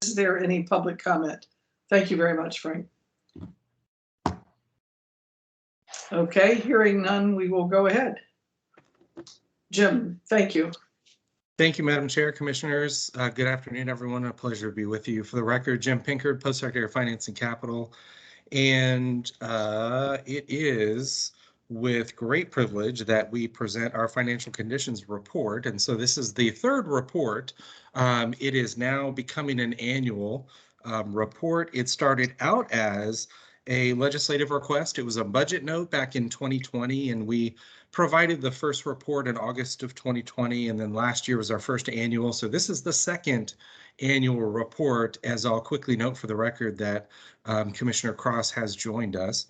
Is there any public comment? Thank you very much, Frank. Okay, hearing none, we will go ahead. Jim, thank you. Thank you, Madam Chair, Commissioners. Good afternoon, everyone. A pleasure to be with you. For the record, Jim Pinkard, Post-Secretary of Finance and Capital. And it is with great privilege that we present our financial conditions report. And so this is the third report. It is now becoming an annual report. It started out as a legislative request. It was a budget note back in 2020, and we provided the first report in August of 2020, and then last year was our first annual. So this is the second annual report, as I'll quickly note for the record that Commissioner Cross has joined us.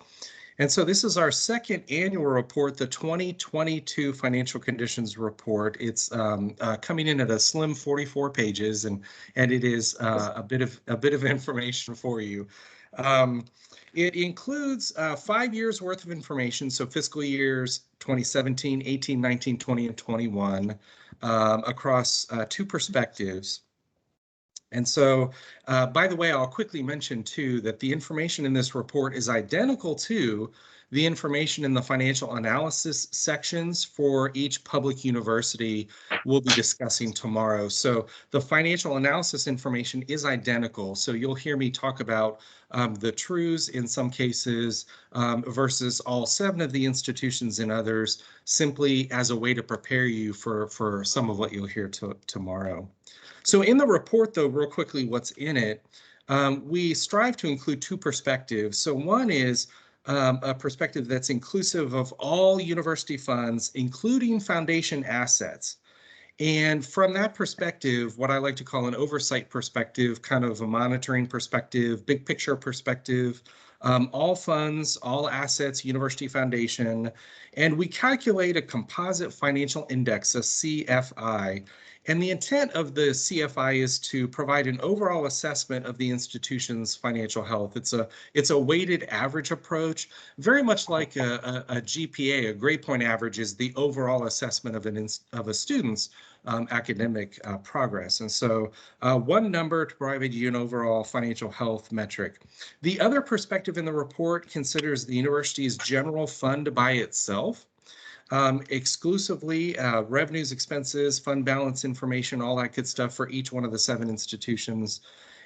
And so this is our second annual report, the 2022 Financial Conditions Report. It's coming in at a slim 44 pages, and it is a bit of information for you. It includes 5 years worth of information, so fiscal years 2017, 18, 19, 20, and 21 across two perspectives. And so, by the way, I'll quickly mention too that the information in this report is identical to the information in the financial analysis sections for each public university we'll be discussing tomorrow. So the financial analysis information is identical. So you'll hear me talk about the truths in some cases versus all 7 of the institutions in others, simply as a way to prepare you for some of what you'll hear tomorrow. So in the report, though, real quickly, what's in it, we strive to include 2 perspectives. So one is a perspective that's inclusive of all university funds, including foundation assets. And from that perspective, what I like to call an oversight perspective, kind of a monitoring perspective, big picture perspective, all funds, all assets, university foundation, and we calculate a composite financial index, a CFI. And the intent of the CFI is to provide an overall assessment of the institution's financial health. It's a weighted average approach, very much like a GPA, a grade point average is the overall assessment of a student's academic progress. And so one number to provide you an overall financial health metric. The other perspective in the report considers the university's general fund by itself. Exclusively revenues, expenses, fund balance information, all that good stuff for each one of the 7 institutions.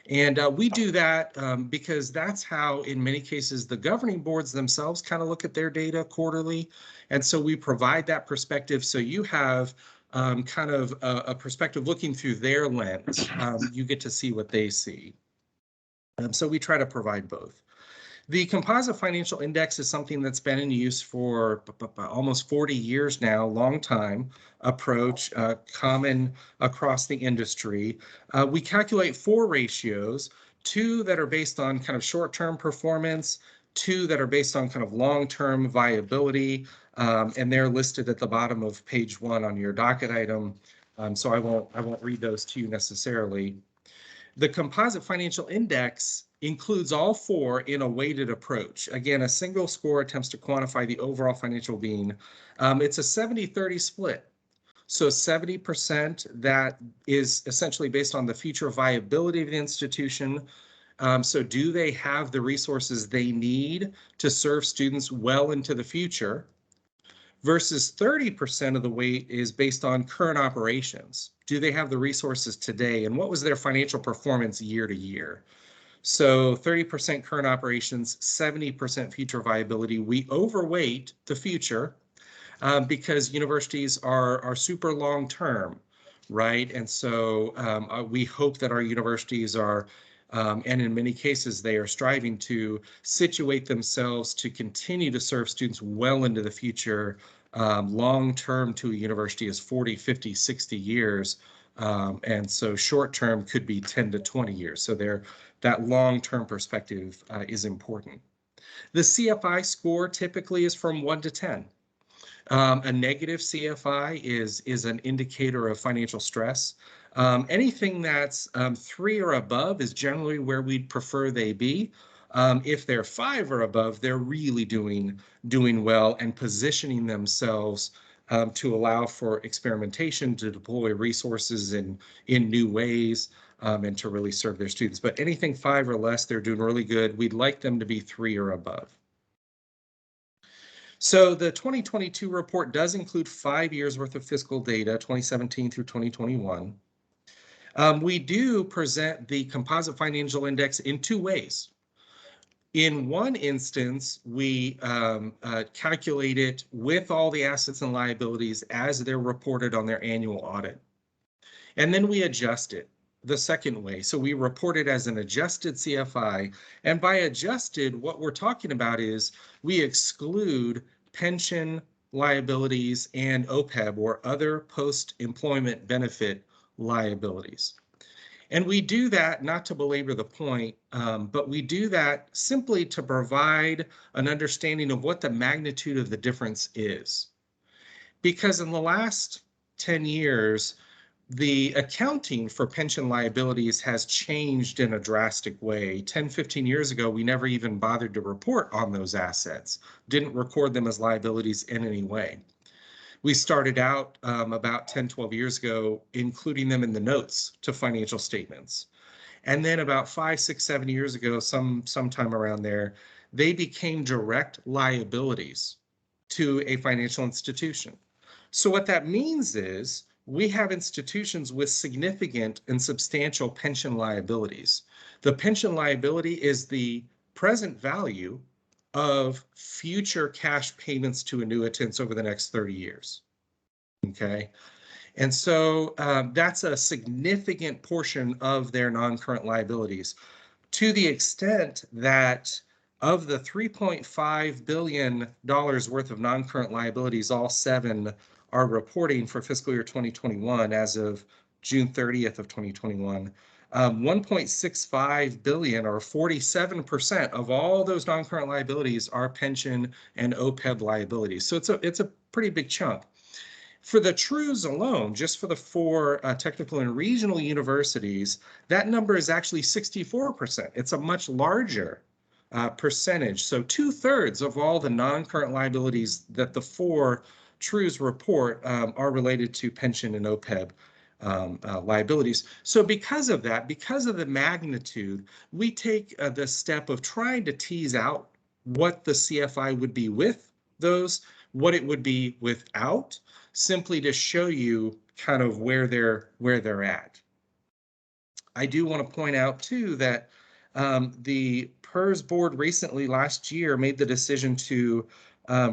And we do that because that's how, in many cases, the governing boards themselves kind of look at their data quarterly. And so we provide that perspective so you have kind of a perspective looking through their lens. You get to see what they see. So we try to provide both. The composite financial index is something that's been in use for almost 40 years now, long time approach, common across the industry. We calculate 4 ratios, 2 that are based on kind of short-term performance, 2 that are based on kind of long-term viability, and they're listed at the bottom of page 1 on your docket item. So I won't read those to you necessarily. The composite financial index includes all 4 in a weighted approach. Again, a single score attempts to quantify the overall financial being. It's a 70-30 split. So 70% that is essentially based on the future viability of the institution. So do they have the resources they need to serve students well into the future? Versus 30% of the weight is based on current operations. Do they have the resources today? And what was their financial performance year to year? So 30% current operations, 70% future viability. We overweight the future because universities are super long term, right? And so we hope that our universities are, and in many cases, they are striving to situate themselves to continue to serve students well into the future. Long term to a university is 40, 50, 60 years. And so short term could be 10 to 20 years. So that long-term perspective is important. The CFI score typically is from 1 to 10. A negative CFI is an indicator of financial stress. Anything that's 3 or above is generally where we'd prefer they be. If they're 5 or above, they're really doing well and positioning themselves to allow for experimentation, to deploy resources in new ways. and to really serve their students. But anything 5 or less, they're doing really good. We'd like them to be 3 or above. So the 2022 report does include 5 years worth of fiscal data, 2017 through 2021. We do present the composite financial index in 2 ways. In one instance, we calculate it with all the assets and liabilities as they're reported on their annual audit. And then we adjust it the second way. So we report it as an adjusted CFI. And by adjusted, what we're talking about is we exclude pension liabilities and OPEB, or other post-employment benefit liabilities. And we do that not to belabor the point, but we do that simply to provide an understanding of what the magnitude of the difference is. Because in the last 10 years, the accounting for pension liabilities has changed in a drastic way. 10, 15 years ago, we never even bothered to report on those assets, didn't record them as liabilities in any way. We started out about 10, 12 years ago, including them in the notes to financial statements. And then about 5, 6, 7 years ago, sometime around there, they became direct liabilities to a financial institution. So what that means is we have institutions with significant and substantial pension liabilities. The pension liability is the present value of future cash payments to annuitants over the next 30 years. Okay. And so that's a significant portion of their non-current liabilities, to the extent that of the $3.5 billion worth of non-current liabilities, all 7 are reporting for fiscal year 2021 as of June 30th of 2021. 1.65 billion, or 47% of all those non-current liabilities, are pension and OPEB liabilities. So it's a pretty big chunk. For the TRUs alone, just for the 4 technical and regional universities, that number is actually 64%. It's a much larger percentage. So 2/3 of all the non-current liabilities that the 4 TRUs report are related to pension and OPEB liabilities. So because of that, because of the magnitude, we take the step of trying to tease out what the CFI would be with those, what it would be without, simply to show you kind of where they're at. I do want to point out too that the PERS board recently last year made the decision to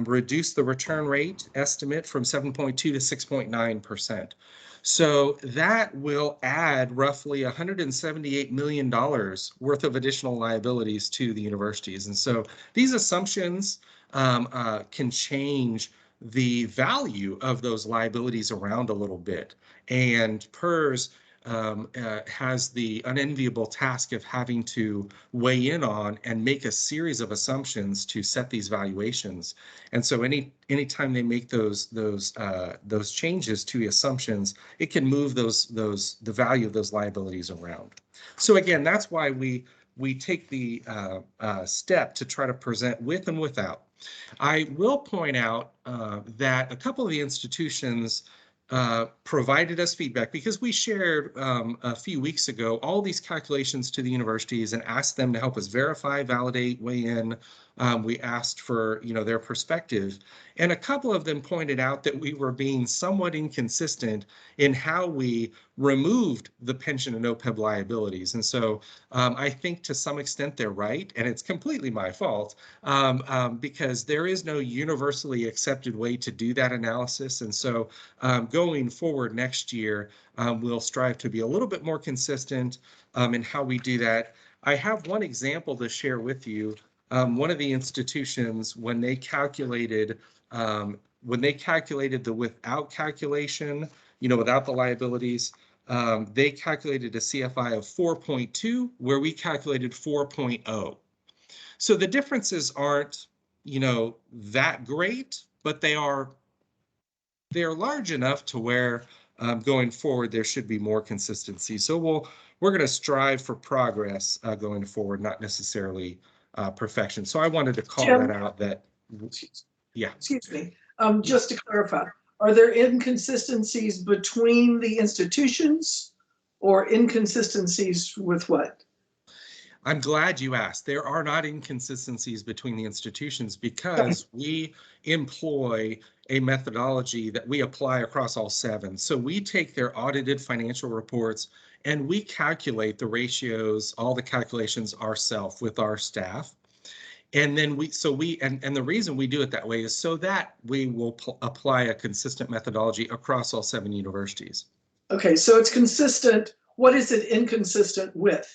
reduce the return rate estimate from 7.2 to 6.9%. So that will add roughly $178 million worth of additional liabilities to the universities. And so these assumptions can change the value of those liabilities around a little bit. And PERS has the unenviable task of having to weigh in on and make a series of assumptions to set these valuations. And so anytime they make those changes to the assumptions, it can move the value of those liabilities around. So again, that's why we take the step to try to present with and without. I will point out that a couple of the institutions provided us feedback, because we shared a few weeks ago all these calculations to the universities and asked them to help us verify, validate, weigh in. We asked for their perspective, and a couple of them pointed out that we were being somewhat inconsistent in how we removed the pension and OPEB liabilities. And so I think to some extent they're right, and it's completely my fault because there is no universally accepted way to do that analysis. And so going forward next year, we'll strive to be a little bit more consistent in how we do that. I have one example to share with you. One of the institutions, when they calculated the without calculation, without the liabilities, they calculated a CFI of 4.2, where we calculated 4.0. So the differences aren't, that great, but they're large enough to where going forward there should be more consistency. So we're going to strive for progress going forward, not necessarily perfection. So I wanted to call Jim, that out. Yeah. Excuse me. Just to clarify, are there inconsistencies between the institutions, or inconsistencies with what? I'm glad you asked. There are not inconsistencies between the institutions because we employ a methodology that we apply across all 7. So we take their audited financial reports and we calculate the ratios, all the calculations ourselves with our staff. And then and the reason we do it that way is so that we will apply a consistent methodology across all 7 universities. Okay, so it's consistent. What is it inconsistent with?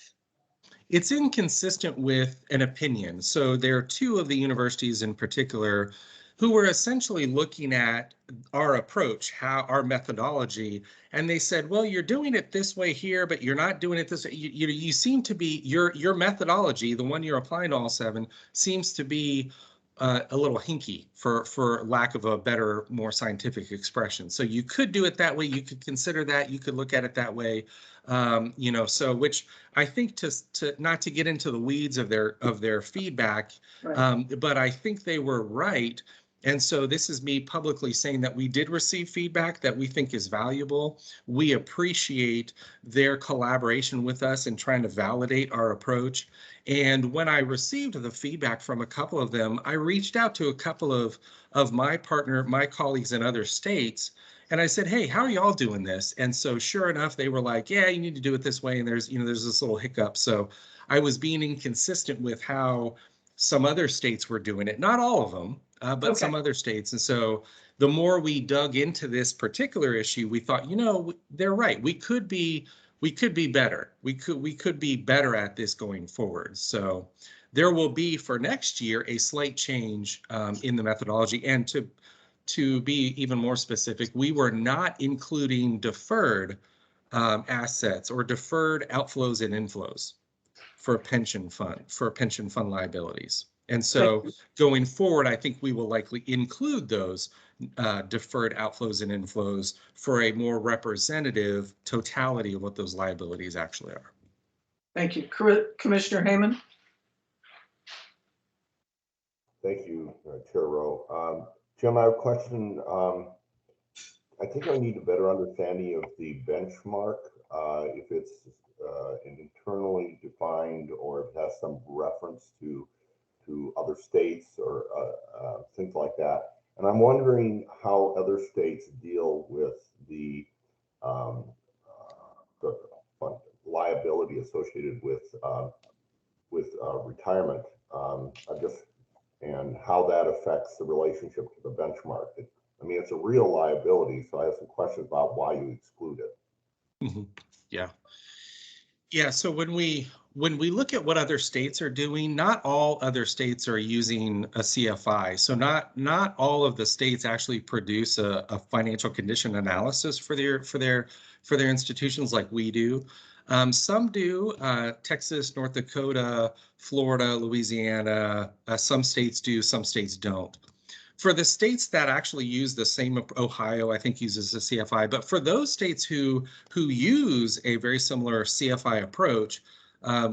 It's inconsistent with an opinion. So there are 2 of the universities in particular who were essentially looking at our approach, our methodology, and they said, well, you're doing it this way here, but you're not doing it this way. You seem to be, your methodology, the one you're applying to all 7, seems to be a little hinky, for lack of a better, more scientific expression. So you could do it that way. You could consider that. You could look at it that way. So which I think to not to get into the weeds of their feedback, Right. but I think they were right. And so this is me publicly saying that we did receive feedback that we think is valuable. We appreciate their collaboration with us in trying to validate our approach. And when I received the feedback from a couple of them, I reached out to a couple of my colleagues in other states, and I said, hey, how are y'all doing this? And so sure enough, they were like, yeah, you need to do it this way. And there's this little hiccup. So I was being inconsistent with how some other states were doing it. Not all of them, but some other states. And so the more we dug into this particular issue, we thought, they're right. We could be better. We could be better at this going forward. So there will be for next year a slight change in the methodology. And to be even more specific, we were not including deferred assets or deferred outflows and inflows for pension fund liabilities. And so going forward, I think we will likely include those deferred outflows and inflows for a more representative totality of what those liabilities actually are. Thank you. Commissioner Hayman? Thank you, Chair Rowe. Jim, I have a question. I think I need a better understanding of the benchmark, if it's internally defined or if it has some reference to other states or things like that. And I'm wondering how other states deal with the liability associated with retirement. And how that affects the relationship to the benchmark. I mean, it's a real liability, so I have some questions about why you exclude it. Mm-hmm. Yeah. So when we look at what other states are doing, not all other states are using a CFI. So not all of the states actually produce a financial condition analysis for their institutions like we do. Some do, Texas, North Dakota, Florida, Louisiana, some states do, some states don't. For the states that actually use the same, Ohio, I think uses a CFI, but for those states who use a very similar CFI approach,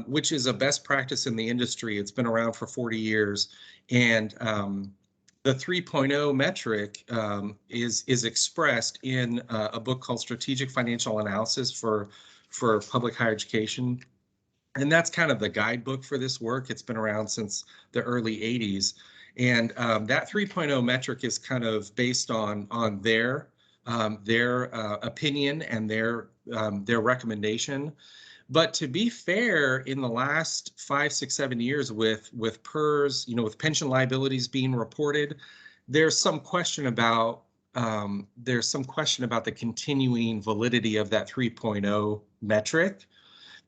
which is a best practice in the industry, it's been around for 40 years, and the 3.0 metric is expressed in a book called Strategic Financial Analysis for Public Higher Education. And that's kind of the guidebook for this work. It's been around since the early 80s. And that 3.0 metric is kind of based on their opinion and their recommendation. But to be fair, in the last 5, 6, 7 years with PERS, with pension liabilities being reported, there's some question about the continuing validity of that 3.0 metric,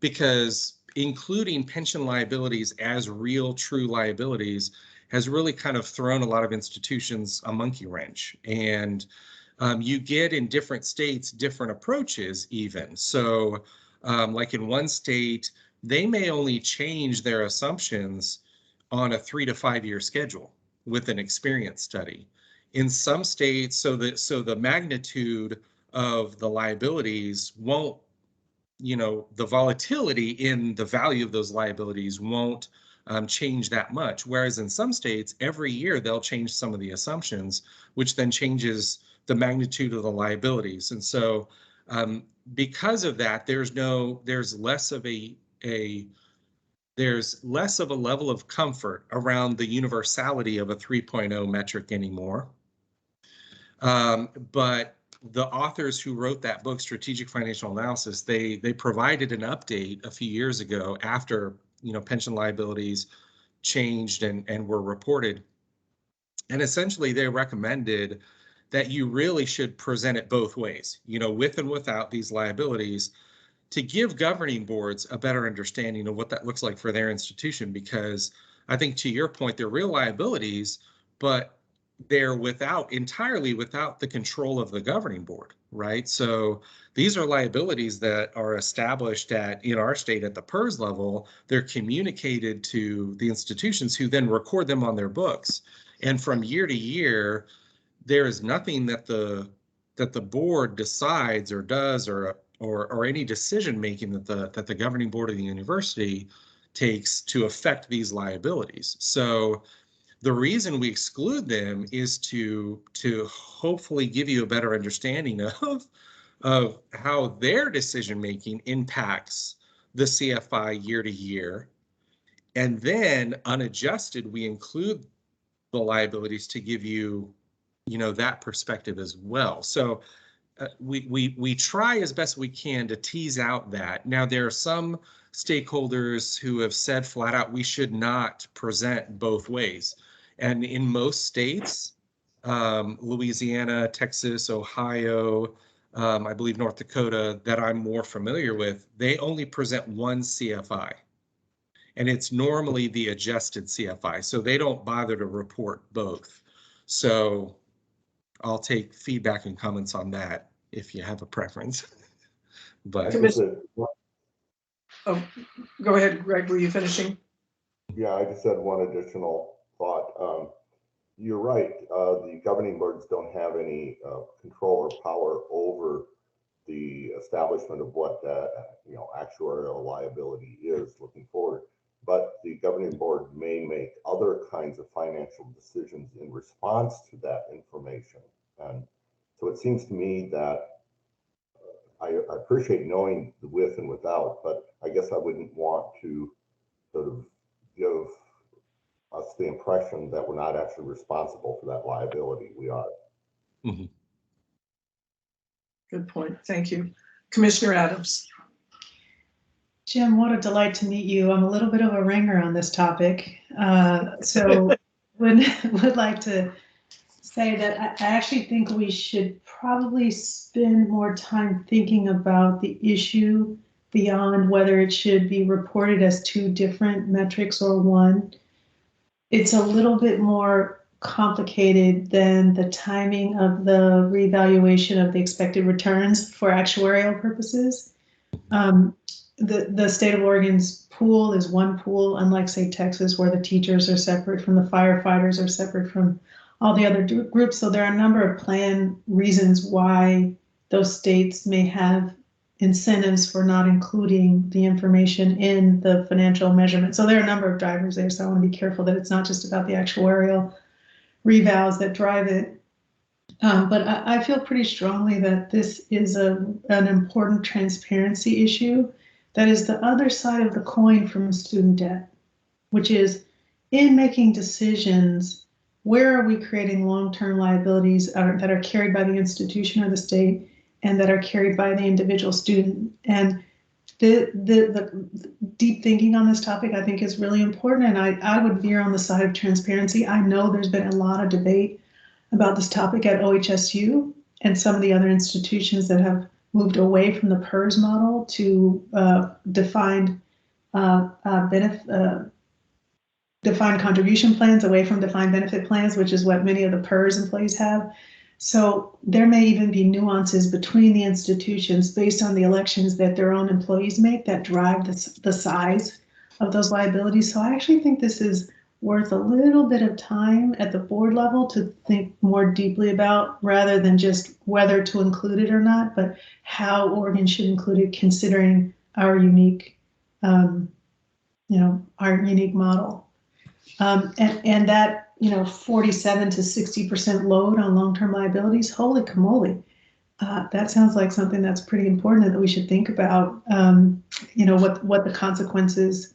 because including pension liabilities as real, true liabilities has really kind of thrown a lot of institutions a monkey wrench. And you get in different states different approaches even. So like in one state, they may only change their assumptions on a 3 to 5 year schedule with an experience study. In some states, so the magnitude of the liabilities won't, the volatility in the value of those liabilities won't change that much. Whereas in some states, every year they'll change some of the assumptions, which then changes the magnitude of the liabilities. And so Because of that, there's less of a level of comfort around the universality of a 3.0 metric anymore. But the authors who wrote that book, Strategic Financial Analysis, they provided an update a few years ago after, pension liabilities changed and were reported. And essentially they recommended that you really should present it both ways, with and without these liabilities, to give governing boards a better understanding of what that looks like for their institution. Because I think, to your point, they're real liabilities, but they're entirely without the control of the governing board, right? So these are liabilities that are established in our state at the PERS level. They're communicated to the institutions, who then record them on their books. And from year to year, there is nothing that the board decides or does, or any decision making that the governing board of the university takes to affect these liabilities. So the reason we exclude them is to hopefully give you a better understanding of how their decision making impacts the CFI year to year. And then unadjusted, we include the liabilities to give you, that perspective as well. So we try as best we can to tease out that. Now, there are some stakeholders who have said flat out, we should not present both ways. And in most states, Louisiana, Texas, Ohio, I believe North Dakota, that I'm more familiar with, they only present one CFI. And it's normally the adjusted CFI. So they don't bother to report both. So I'll take feedback and comments on that if you have a preference. But oh, go ahead, Greg, were you finishing? Yeah, I just had one additional thought. You're right, the governing boards don't have any control or power over the establishment of what actuarial liability is looking forward. But the governing board may make other kinds of financial decisions in response to that information. And so it seems to me that I appreciate knowing the with and without, but I guess I wouldn't want to sort of give us the impression that we're not actually responsible for that liability. We are. Mm-hmm. Good point. Thank you. Commissioner Adams. Jim, what a delight to meet you. I'm a little bit of a ringer on this topic. So would like to say that I actually think we should probably spend more time thinking about the issue beyond whether it should be reported as two different metrics or one. It's a little bit more complicated than the timing of the reevaluation of the expected returns for actuarial purposes. The state of Oregon's pool is one pool, unlike, say, Texas, where the teachers are separate from the firefighters, are separate from all the other groups. So there are a number of plan reasons why those states may have incentives for not including the information in the financial measurement. So there are a number of drivers there. So I want to be careful that it's not just about the actuarial revals that drive it. But I feel pretty strongly that this is an important transparency issue. That is the other side of the coin from student debt, which is, in making decisions, where are we creating long-term liabilities that are carried by the institution or the state and that are carried by the individual student? And the deep thinking on this topic, I think, is really important. And I would veer on the side of transparency. I know there's been a lot of debate about this topic at OHSU and some of the other institutions that have moved away from the PERS model to defined contribution plans, away from defined benefit plans, which is what many of the PERS employees have. So there may even be nuances between the institutions based on the elections that their own employees make that drive the size of those liabilities. So I actually think this is worth a little bit of time at the board level to think more deeply about, rather than just whether to include it or not, but how Oregon should include it, considering our unique, our unique model. And that, 47 to 60% load on long-term liabilities, holy camoly. that sounds like something that's pretty important that we should think about, what the consequences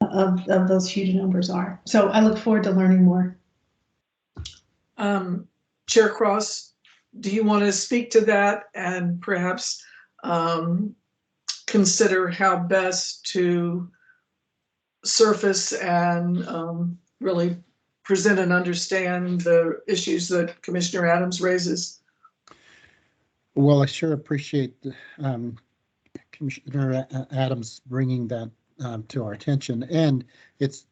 of those huge numbers are. So I look forward to learning more. Chair Cross, do you want to speak to that and perhaps consider how best to surface and really present and understand the issues that Commissioner Adams raises? Well, I sure appreciate Commissioner Adams bringing that to our attention, and it's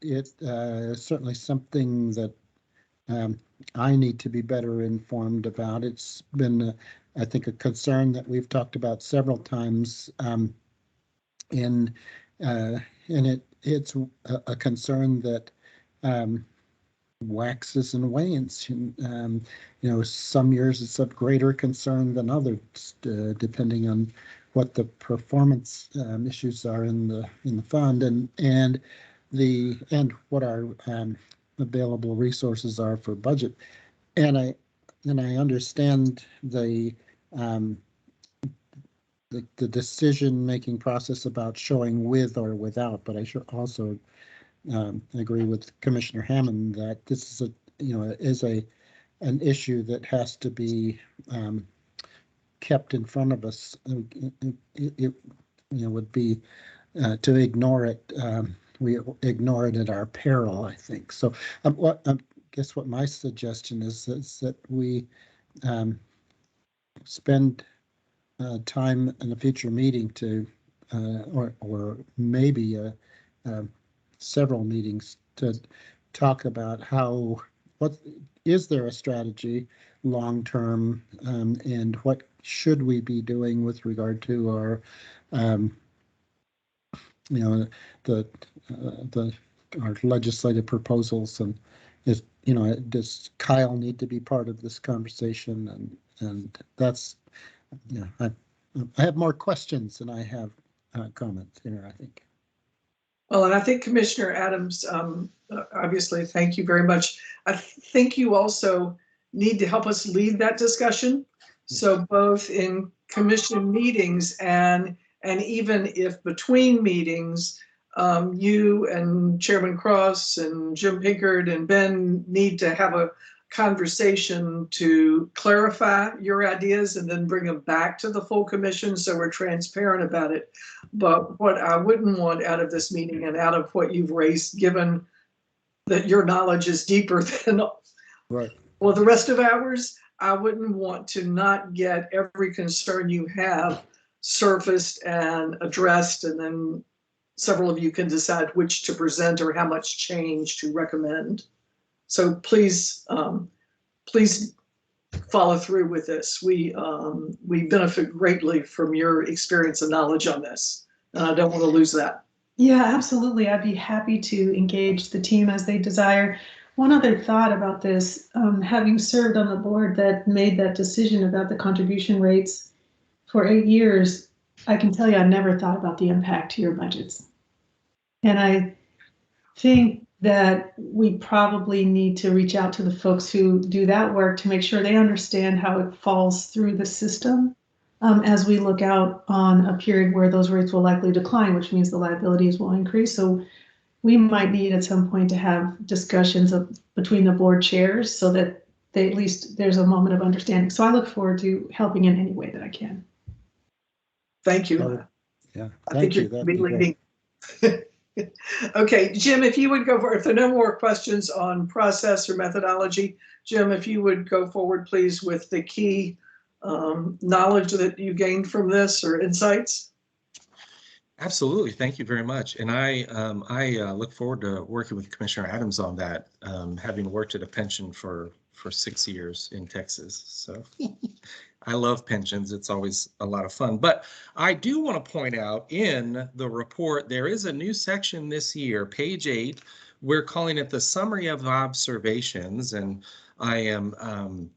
certainly something that I need to be better informed about. It's been, I think, a concern that we've talked about several times, and it's a concern that waxes and wanes. Some years it's of greater concern than others, depending on what the performance issues are in the fund and what our available resources are for budget. And I understand the decision-making process about showing with or without, but I should also agree with Commissioner Hammond that this is an issue that has to be kept in front of us. It would be to ignore it. We ignore it at our peril, I think. So I guess what my suggestion is that we spend time in a future meeting to, or maybe several meetings to talk about what is there a strategy long term, and what should we be doing with regard to our our legislative proposals, and does Kyle need to be part of this conversation? And that's, I have more questions than I have comments here, I think. Well, and I think Commissioner Adams, obviously, thank you very much. I think you also need to help us lead that discussion. So both in commission meetings and even if between meetings, you and Chairman Cross and Jim Pinkard and Ben need to have a conversation to clarify your ideas and then bring them back to the full commission so we're transparent about it. But what I wouldn't want out of this meeting and out of what you've raised, given that your knowledge is deeper than right, well, the rest of ours, I wouldn't want to not get every concern you have surfaced and addressed, and then several of you can decide which to present or how much change to recommend. So please, please follow through with this. We benefit greatly from your experience and knowledge on this, and I don't want to lose that. Yeah, absolutely. I'd be happy to engage the team as they desire. One other thought about this, having served on the board that made that decision about the contribution rates for 8 years, I can tell you I never thought about the impact to your budgets. And I think that we probably need to reach out to the folks who do that work to make sure they understand how it falls through the system as we look out on a period where those rates will likely decline, which means the liabilities will increase. So we might need at some point to have discussions between the board chairs so that at least there's a moment of understanding. So I look forward to helping in any way that I can. Thank you. Yeah, I think you. you're That'd be be leading. Okay, Jim, if you would go for, if there are no more questions on process or methodology, Jim, if you would go forward, please, with the key knowledge that you gained from this or insights. Absolutely. Thank you very much. And I look forward to working with Commissioner Adams on that, having worked at a pension for 6 years in Texas. So I love pensions. It's always a lot of fun. But I do want to point out in the report, there is a new section this year, page 8. We're calling it the Summary of Observations. And I am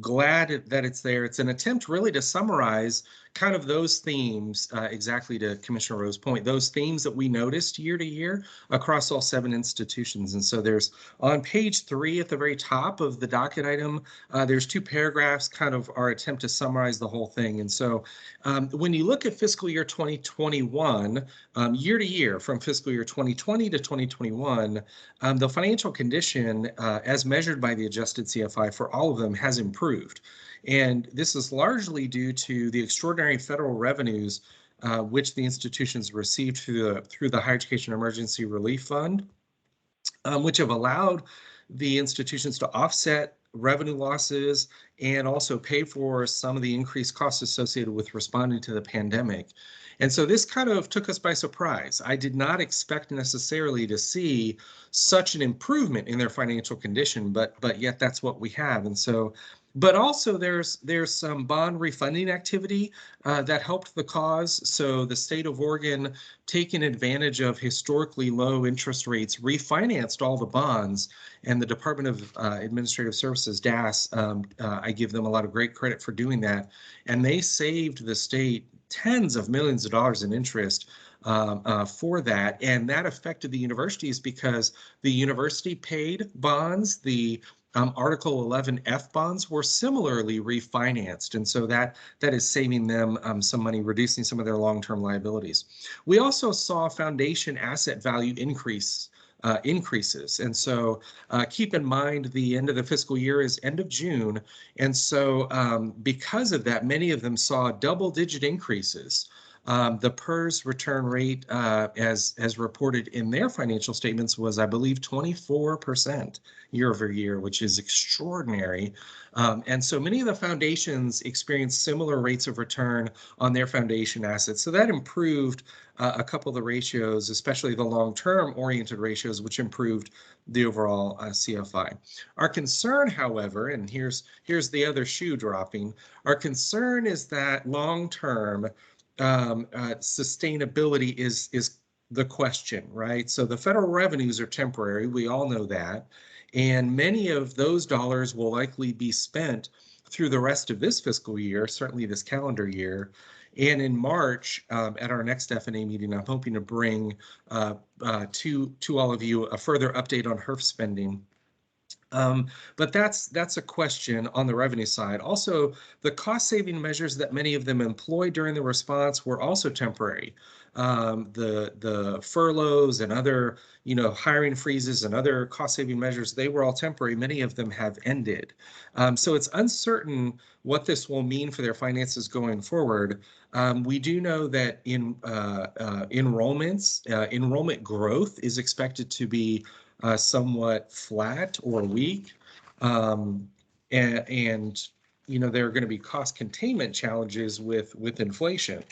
glad that it's there. It's an attempt really to summarize kind of those themes, exactly to Commissioner Rowe's point, those themes that we noticed year to year across all 7 institutions. And so there's on page 3 at the very top of the docket item, there's 2 paragraphs, kind of our attempt to summarize the whole thing. And so when you look at fiscal year 2021, year to year from fiscal year 2020 to 2021, the financial condition as measured by the adjusted CFI for all of them has improved. And this is largely due to the extraordinary federal revenues which the institutions received through the Higher Education Emergency Relief Fund, which have allowed the institutions to offset revenue losses and also pay for some of the increased costs associated with responding to the pandemic. And so this kind of took us by surprise. I did not expect necessarily to see such an improvement in their financial condition, but yet that's what we have. And so, but also there's some bond refunding activity that helped the cause. So the state of Oregon, taking advantage of historically low interest rates, refinanced all the bonds, and the Department of Administrative Services, DAS, I give them a lot of great credit for doing that. And they saved the state tens of millions of dollars in interest for that. And that affected the universities because the university paid bonds, the Article 11F bonds were similarly refinanced. And so that is saving them some money, reducing some of their long-term liabilities. We also saw foundation asset value increases. And so keep in mind the end of the fiscal year is end of June. And so because of that, many of them saw double-digit increases. The PERS return rate, as reported in their financial statements, was, I believe, 24% year over year, which is extraordinary. And so many of the foundations experienced similar rates of return on their foundation assets. So that improved a couple of the ratios, especially the long-term oriented ratios, which improved the overall CFI. Our concern, however, and here's the other shoe dropping, our concern is that long-term sustainability is the question, right? So the federal revenues are temporary, we all know that, and many of those dollars will likely be spent through the rest of this fiscal year, certainly this calendar year. And in March, at our next F&A meeting, I'm hoping to bring to all of you a further update on HERF spending. But that's a question on the revenue side. Also, the cost-saving measures that many of them employed during the response were also temporary. The furloughs and other, hiring freezes and other cost-saving measures, they were all temporary. Many of them have ended. So it's uncertain what this will mean for their finances going forward. We do know that in enrollment growth is expected to be somewhat flat or weak. And there are going to be cost containment challenges with inflation.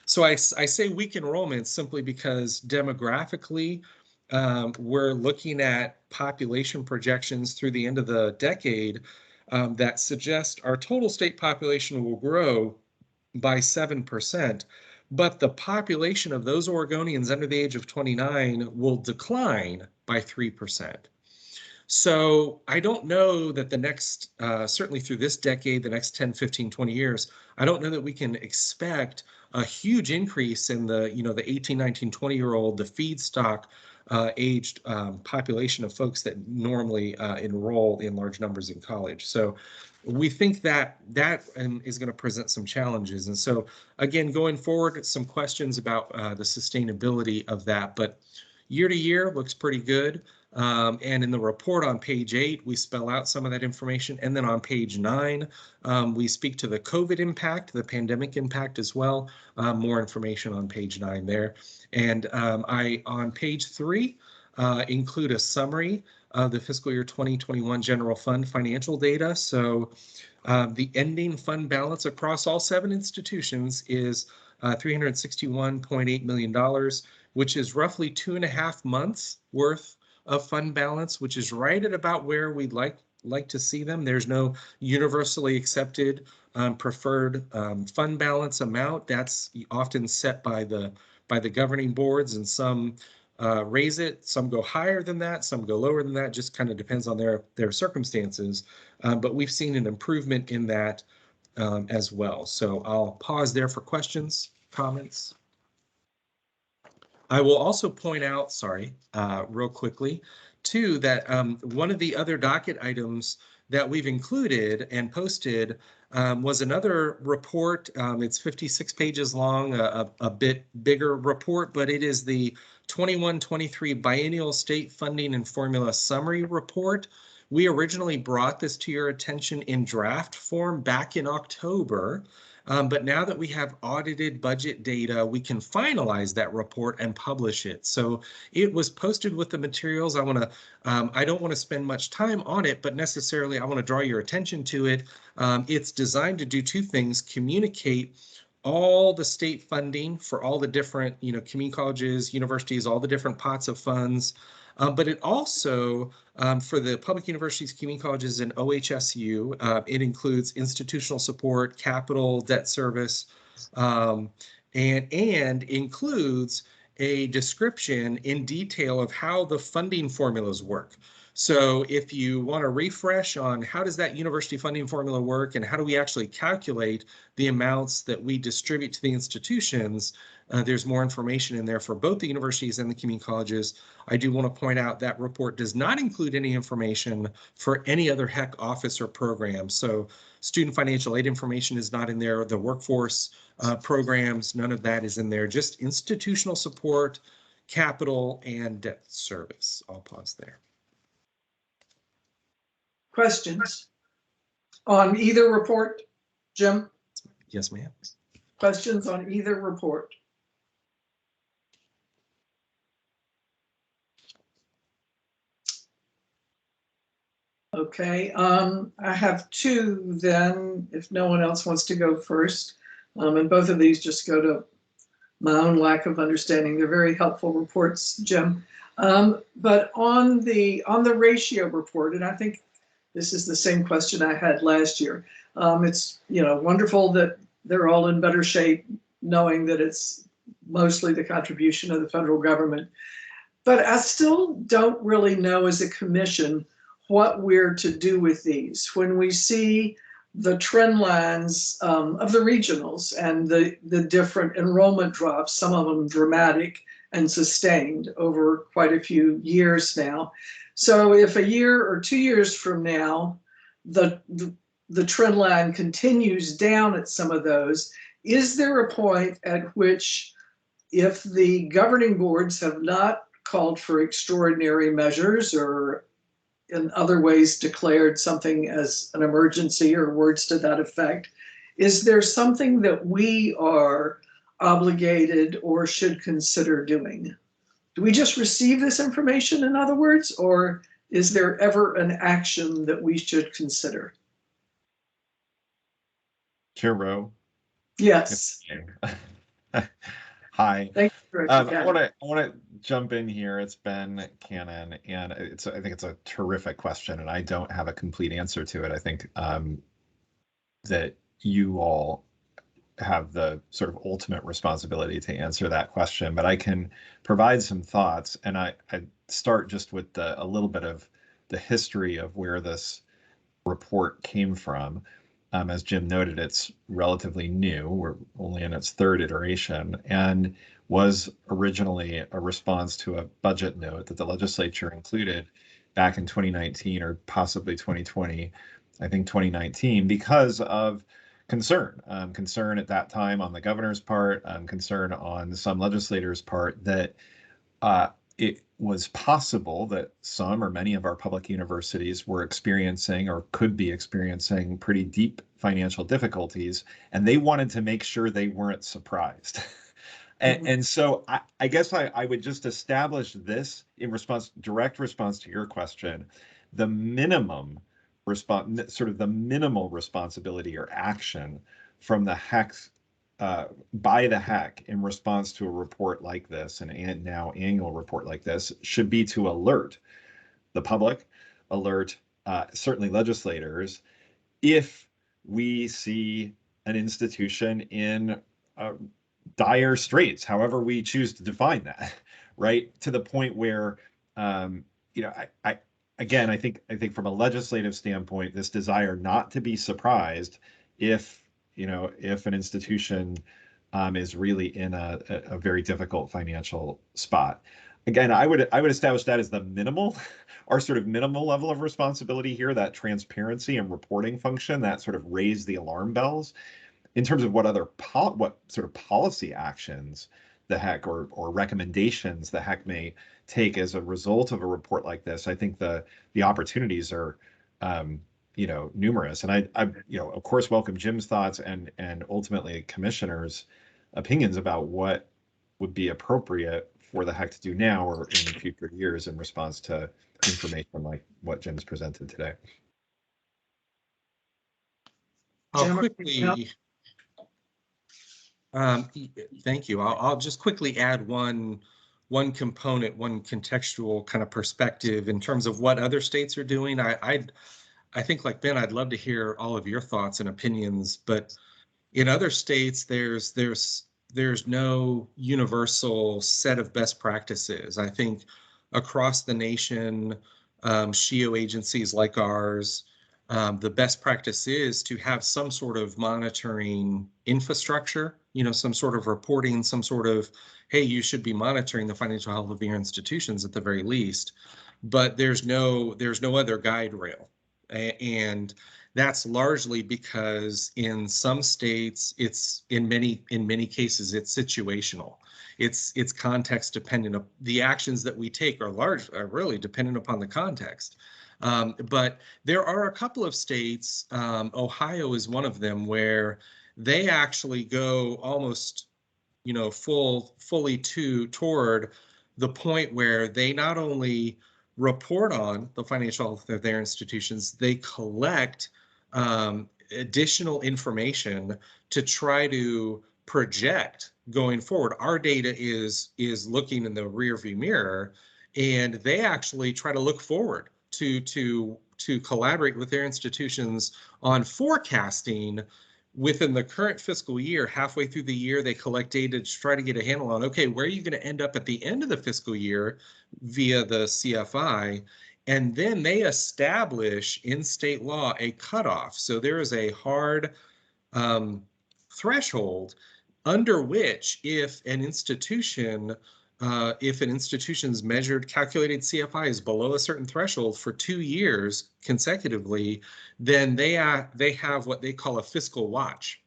So I say weak enrollment simply because demographically, we're looking at population projections through the end of the decade that suggest our total state population will grow by 7%. But the population of those Oregonians under the age of 29 will decline by 3%. So I don't know that the next, certainly through this decade, the next 10, 15, 20 years, I don't know that we can expect a huge increase in the, the 18, 19, 20-year-old, the feedstock aged population of folks that normally enroll in large numbers in college. So we think that is going to present some challenges. And so, again, going forward, some questions about the sustainability of that. But year to year looks pretty good. And in the report on page 8, we spell out some of that information. And then on page 9, we speak to the COVID impact, the pandemic impact as well. More information on page 9 there. And I, on page 3, include a summary of the fiscal year 2021 general fund financial data. So the ending fund balance across all 7 institutions is $361.8 million, which is roughly 2.5 months worth of fund balance, which is right at about where we'd like to see them. There's no universally accepted preferred fund balance amount. That's often set by the governing boards, and some raise it, some go higher than that, some go lower than that, just kind of depends on their circumstances. But we've seen an improvement in that as well. So I'll pause there for questions, comments. I will also point out, sorry, real quickly, too, that one of the other docket items that we've included and posted was another report. It's 56 pages long, a bit bigger report, but it is the 21-23 Biennial State Funding and Formula Summary Report. We originally brought this to your attention in draft form back in October. But now that we have audited budget data, we can finalize that report and publish it. So it was posted with the materials. I don't want to spend much time on it, but necessarily I want to draw your attention to it. It's designed to do two things: communicate all the state funding for all the different, community colleges, universities, all the different pots of funds. But it also, for the public universities, community colleges, and OHSU, it includes institutional support, capital, debt service, and includes a description in detail of how the funding formulas work. So if you want to refresh on how does that university funding formula work and how do we actually calculate the amounts that we distribute to the institutions, there's more information in there for both the universities and the community colleges. I do want to point out that report does not include any information for any other HEC office or program. So student financial aid information is not in there. The workforce programs, none of that is in there. Just institutional support, capital, and debt service. I'll pause there. Questions on either report? Jim? Yes, ma'am. Questions on either report? Okay, I have two then, if no one else wants to go first. And both of these just go to my own lack of understanding. They're very helpful reports, Jim. But on the ratio report, and I think this is the same question I had last year. It's wonderful that they're all in better shape, knowing that it's mostly the contribution of the federal government. But I still don't really know as a commission what we're to do with these. When we see the trend lines of the regionals and the different enrollment drops, some of them dramatic and sustained over quite a few years now. So if a year or 2 years from now, the trend line continues down at some of those, is there a point at which, if the governing boards have not called for extraordinary measures or in other ways declared something as an emergency or words to that effect, is there something that we are obligated or should consider doing? Do we just receive this information, in other words, or is there ever an action that we should consider? Chair Rowe. Yes. Hi. Thank you. I want to jump in here. It's Ben Cannon, and I think it's a terrific question, and I don't have a complete answer to it. I think that you all have the sort of ultimate responsibility to answer that question, but I can provide some thoughts, and I start just with a little bit of the history of where this report came from. As Jim noted, it's relatively new. We're only in its third iteration, and was originally a response to a budget note that the legislature included back in 2019 or possibly 2020, I think 2019, because of concern at that time on the governor's part, concern on some legislators' part that it was possible that some or many of our public universities were experiencing or could be experiencing pretty deep financial difficulties, and they wanted to make sure they weren't surprised. And so I guess I would just establish this in direct response to your question, the minimum response, sort of the minimal responsibility or action from the HEC, by the HEC in response to a report like this, and now annual report like this, should be to alert the public, alert certainly legislators, if we see an institution in dire straits, however we choose to define that, right? To the point where, I think from a legislative standpoint, this desire not to be surprised if you know, if an institution is really in a very difficult financial spot. Again, I would establish that as the minimal, our sort of minimal level of responsibility here, that transparency and reporting function that sort of raised the alarm bells. In terms of what sort of policy actions the HEC or recommendations the HEC may take as a result of a report like this, I think the opportunities are you know, numerous. And I you know, of course, welcome Jim's thoughts and ultimately commissioners' opinions about what would be appropriate for the HEC to do now or in future years in response to information like what Jim's presented today. I'll Jim, quickly, thank you. I'll just quickly add one component, one contextual kind of perspective in terms of what other states are doing. I think, like Ben, I'd love to hear all of your thoughts and opinions, but in other states, there's no universal set of best practices. I think across the nation, SHIO agencies like ours, the best practice is to have some sort of monitoring infrastructure, you know, some sort of reporting, some sort of, hey, you should be monitoring the financial health of your institutions at the very least, but there's no other guide rail. And that's largely because in some states, it's in many cases, it's situational. It's context dependent. The actions that we take are really dependent upon the context. But there are a couple of states, Ohio is one of them, where they actually go almost, you know, fully toward the point where they not only report on the financial health of their institutions, they collect additional information to try to project going forward. Our data is looking in the rearview mirror, and they actually try to look forward to collaborate with their institutions on forecasting within the current fiscal year. Halfway through the year, they collect data to try to get a handle on, okay, where are you going to end up at the end of the fiscal year via the CFI? And then they establish in state law a cutoff. So there is a hard threshold under which if an institution's measured calculated CFI is below a certain threshold for 2 years consecutively, then they have what they call a fiscal watch.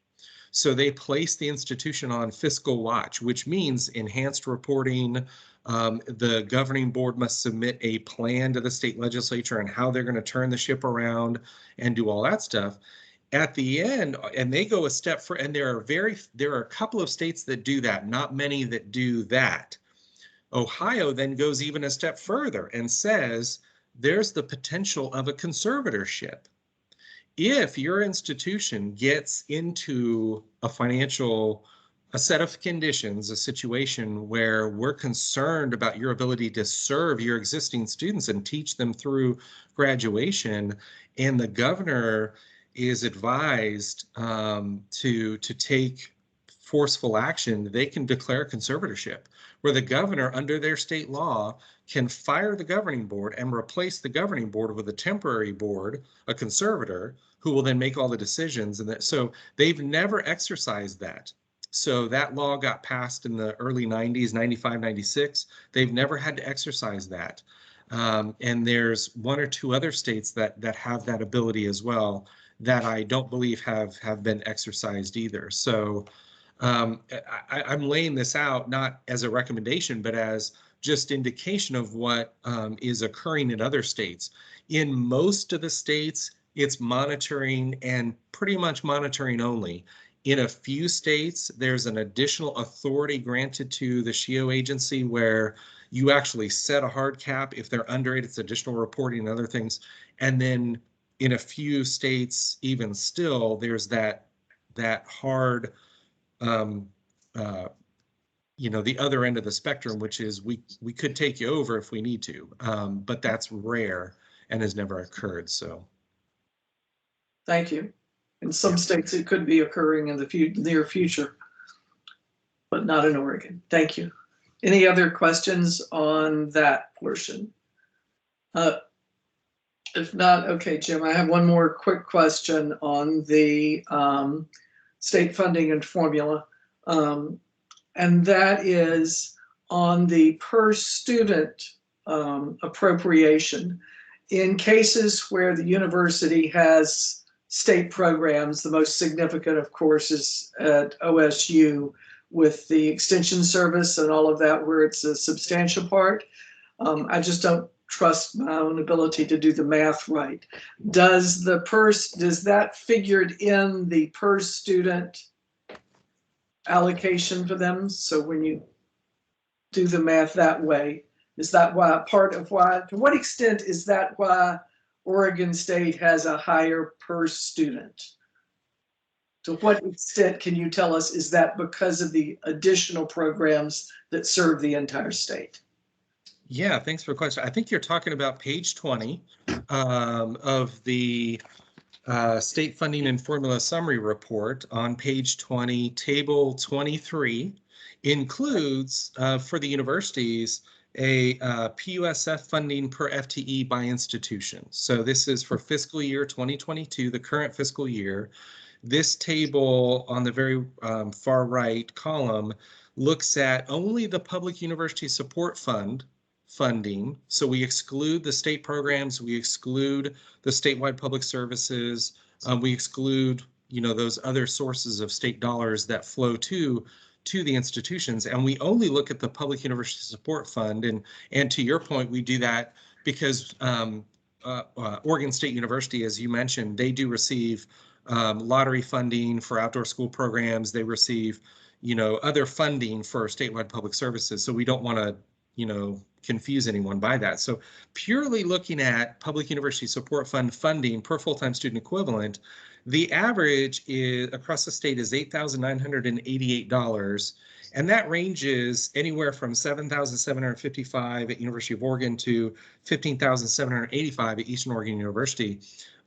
So they place the institution on fiscal watch, which means enhanced reporting. The governing board must submit a plan to the state legislature on how they're going to turn the ship around and do all that stuff. At the end, and they go a step further, and there are a couple of states that do that, not many that do that. Ohio then goes even a step further and says there's the potential of a conservatorship. If your institution gets into a set of conditions, a situation where we're concerned about your ability to serve your existing students and teach them through graduation, and the governor is advised to take forceful action, they can declare conservatorship, where the governor, under their state law, can fire the governing board and replace the governing board with a temporary board, a conservator, who will then make all the decisions. And so they've never exercised that. So that law got passed in the early 90s, 95, 96. They've never had to exercise that. And there's one or two other states that have that ability as well, that I don't believe have been exercised either. So I'm laying this out not as a recommendation, but as just indication of what is occurring in other states. In most of the states, it's monitoring and pretty much monitoring only. In a few states, there's an additional authority granted to the SHIO agency where you actually set a hard cap. If they're under it, it's additional reporting and other things. And then in a few states, even still, there's that hard, you know, the other end of the spectrum, which is we could take you over if we need to, but that's rare and has never occurred. So, thank you. In some states, it could be occurring in the near future, but not in Oregon. Thank you. Any other questions on that portion? If not, okay, Jim, I have one more quick question on the state funding and formula. And that is on the per student appropriation. In cases where the university has state programs, the most significant, of course, is at OSU with the extension service and all of that, where it's a substantial part. I just don't trust my own ability to do the math right. Does that figured in the per student allocation for them? So when you do the math that way, is that why to what extent is that why Oregon State has a higher per student? To what extent can you tell us is that because of the additional programs that serve the entire state? Yeah, thanks for the question. I think you're talking about page 20 of the state funding and formula summary report. On page 20, table 23 includes for the universities a PUSF funding per FTE by institution. So this is for fiscal year 2022, the current fiscal year. This table on the very far right column looks at only the Public University Support Fund funding. So we exclude the state programs, we exclude the statewide public services, we exclude, those other sources of state dollars that flow to the institutions, and we only look at the Public University Support Fund. And to your point, we do that because Oregon State University, as you mentioned, they do receive lottery funding for outdoor school programs. They receive, other funding for statewide public services. So we don't want to, confuse anyone by that. So purely looking at Public University Support Fund funding per full-time student equivalent, the average is across the state is $8,988, and that ranges anywhere from $7,755 at University of Oregon to $15,785 at Eastern Oregon University.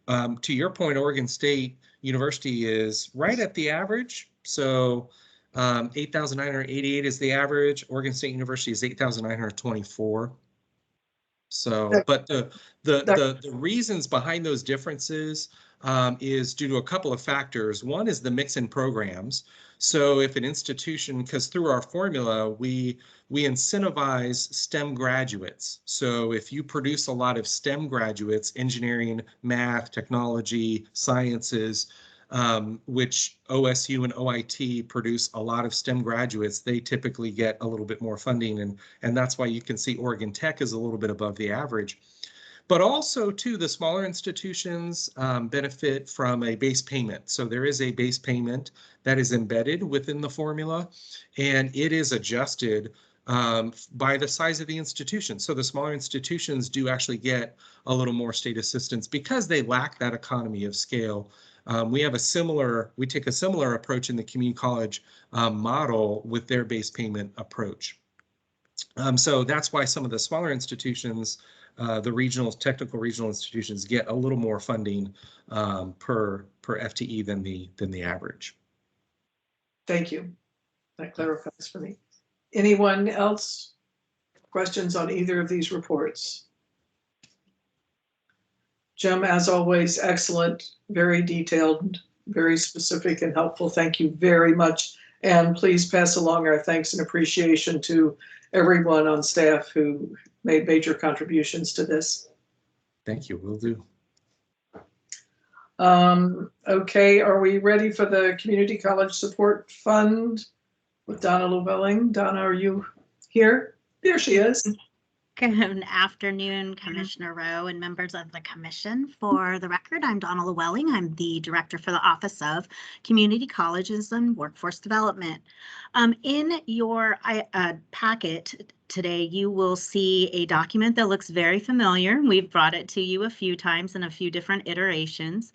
To your point, Oregon State University is right at the average. So 8,988 is the average. Oregon State University is 8,924. So, but the reasons behind those differences is due to a couple of factors. One is the mix in programs. So if an institution, because through our formula, we incentivize STEM graduates. So if you produce a lot of STEM graduates, engineering, math, technology, sciences, which OSU and OIT produce a lot of STEM graduates, they typically get a little bit more funding. And that's why you can see Oregon Tech is a little bit above the average. But also, too, the smaller institutions benefit from a base payment. So there is a base payment that is embedded within the formula, and it is adjusted by the size of the institution. So the smaller institutions do actually get a little more state assistance because they lack that economy of scale. We take a similar approach in the community college model with their base payment approach. So that's why some of the smaller institutions, the technical regional institutions, get a little more funding per FTE than the average. Thank you. That clarifies for me. Anyone else? Questions on either of these reports? Jim, as always, excellent, very detailed, very specific and helpful. Thank you very much. And please pass along our thanks and appreciation to everyone on staff who made major contributions to this. Thank you, will do. Okay, are we ready for the Community College Support Fund with Donna Llewellyn? Donna, are you here? There she is. Good afternoon, Commissioner Rowe and members of the Commission. For the record, I'm Donna Llewellyn. I'm the Director for the Office of Community Colleges and Workforce Development. In your packet today, you will see a document that looks very familiar. We've brought it to you a few times in a few different iterations.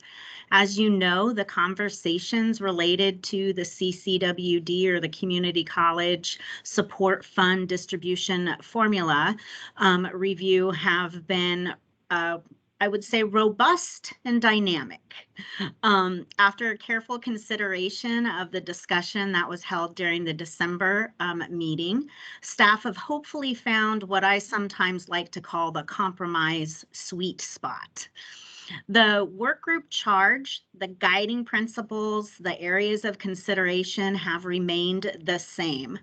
As you know, the conversations related to the CCWD, or the Community College Support Fund distribution formula review, have been, I would say, robust and dynamic. After careful consideration of the discussion that was held during the December meeting, staff have hopefully found what I sometimes like to call the compromise sweet spot. The work group charge, the guiding principles, the areas of consideration have remained the same.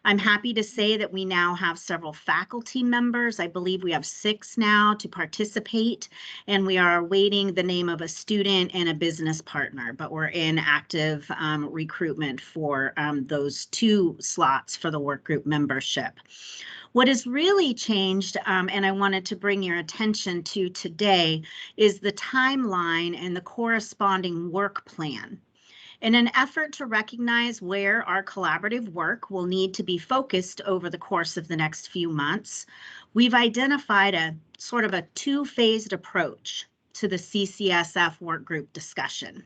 I'm happy to say that we now have several faculty members. I believe we have 6 now to participate, and we are awaiting the name of a student and a business partner, but we're in active recruitment for those 2 slots for the work group membership. What has really changed, and I wanted to bring your attention to today, is the timeline and the corresponding work plan. In an effort to recognize where our collaborative work will need to be focused over the course of the next few months, we've identified a sort of a 2-phased approach to the CCSF work group discussion.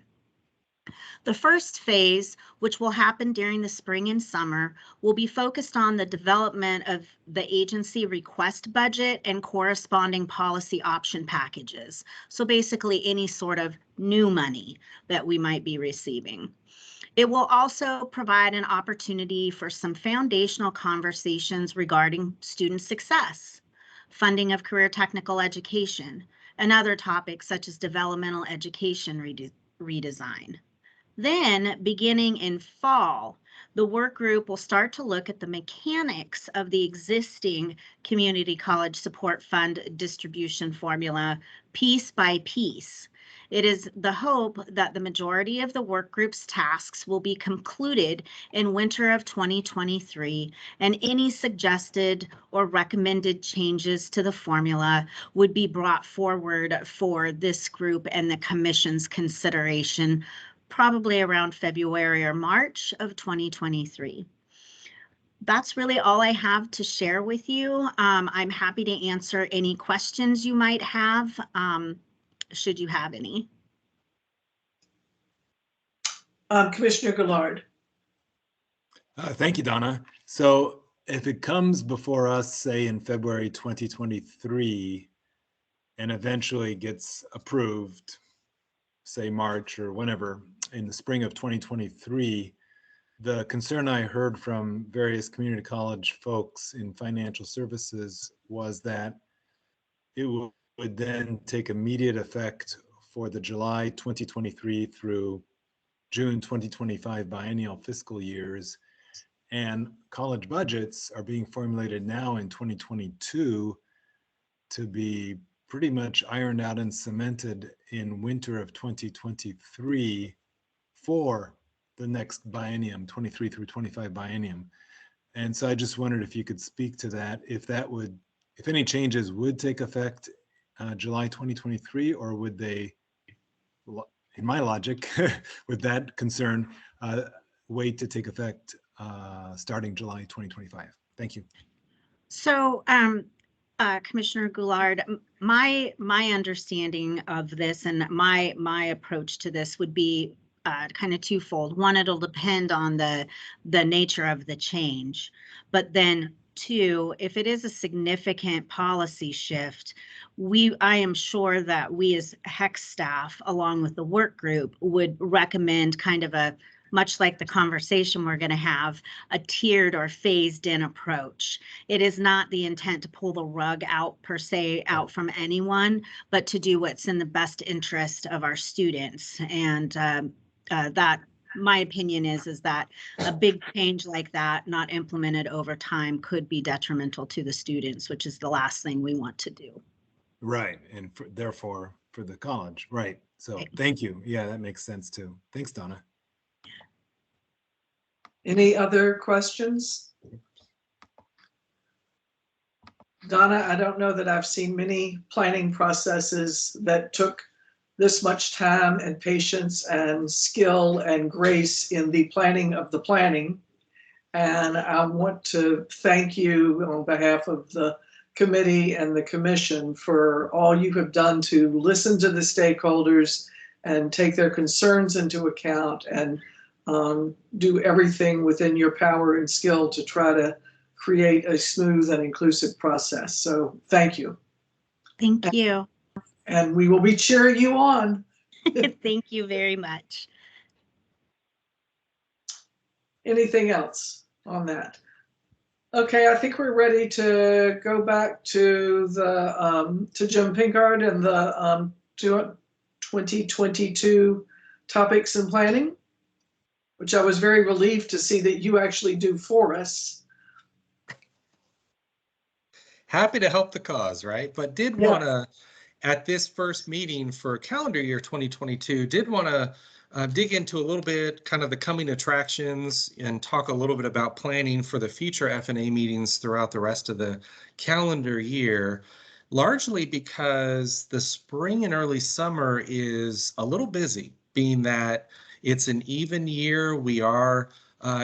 The first phase, which will happen during the spring and summer, will be focused on the development of the agency request budget and corresponding policy option packages. So basically any sort of new money that we might be receiving. It will also provide an opportunity for some foundational conversations regarding student success, funding of career technical education, and other topics such as developmental education redesign. Then, beginning in fall, the work group will start to look at the mechanics of the existing Community College Support Fund distribution formula piece by piece. It is the hope that the majority of the work group's tasks will be concluded in winter of 2023, and any suggested or recommended changes to the formula would be brought forward for this group and the Commission's consideration probably around February or March of 2023. That's really all I have to share with you. I'm happy to answer any questions you might have, should you have any. Commissioner Gillard. Thank you, Donna. So if it comes before us, say in February 2023, and eventually gets approved, say March or whenever, in the spring of 2023, the concern I heard from various community college folks in financial services was that it would then take immediate effect for the July 2023 through June 2025 biennial fiscal years. And college budgets are being formulated now in 2022 to be pretty much ironed out and cemented in winter of 2023 for the next biennium, 23 through 25 biennium. And so I just wondered if you could speak to that, if any changes would take effect July 2023, or would they, in my logic, with that concern, wait to take effect starting July 2025. Thank you. So, Commissioner Goulard, my understanding of this and my approach to this would be kind of twofold. One, it'll depend on the nature of the change, but then 2, if it is a significant policy shift, I am sure that we as HEC staff, along with the work group, would recommend kind of a, much like the conversation we're going to have, a tiered or phased in approach. It is not the intent to pull the rug out per se out from anyone, but to do what's in the best interest of our students. And that, my opinion is that a big change like that, not implemented over time, could be detrimental to the students, which is the last thing we want to do. Right, and therefore for the college, right. So thank you. Yeah, that makes sense too. Thanks, Donna. Any other questions? Donna, I don't know that I've seen many planning processes that took this much time and patience and skill and grace in the planning of the planning. And I want to thank you on behalf of the committee and the commission for all you have done to listen to the stakeholders and take their concerns into account and do everything within your power and skill to try to create a smooth and inclusive process. So thank you. Thank you. And we will be cheering you on. Thank you very much. Anything else on that? Okay, I think we're ready to go back to the to Jim Pinkard and the 2022 topics and planning, which I was very relieved to see that you actually do for us. Happy to help the cause, right? But did Yeah. want to, at this first meeting for calendar year 2022, did want to dig into a little bit kind of the coming attractions and talk a little bit about planning for the future F&A meetings throughout the rest of the calendar year, largely because the spring and early summer is a little busy, being that it's an even year. We are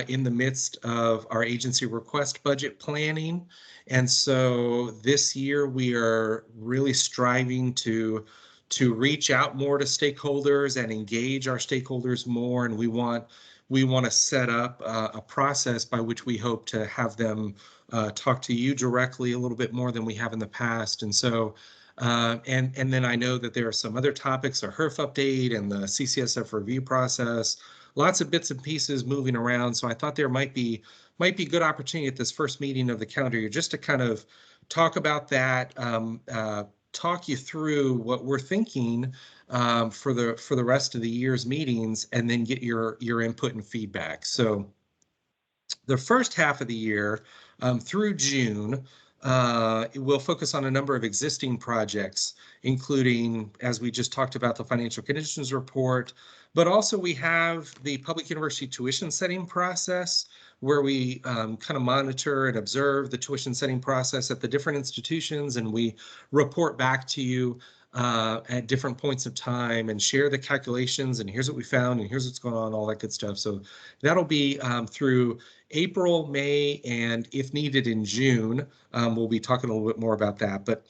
in the midst of our agency request budget planning. And so this year we are really striving to reach out more to stakeholders and engage our stakeholders more. And we want to set up a process by which we hope to have them talk to you directly a little bit more than we have in the past. And so, and then I know that there are some other topics, a HERF update and the CCSF review process, lots of bits and pieces moving around. So I thought there might be good opportunity at this first meeting of the calendar year just to kind of talk about that, talk you through what we're thinking for the rest of the year's meetings, and then get your input and feedback. So the first half of the year through June, we'll focus on a number of existing projects, including, as we just talked about, the financial conditions report, but also we have the public university tuition setting process, where we kind of monitor and observe the tuition setting process at the different institutions, and we report back to you at different points of time and share the calculations, and here's what we found, and here's what's going on, all that good stuff. So that'll be through April, May, and if needed in June. We'll be talking a little bit more about that. But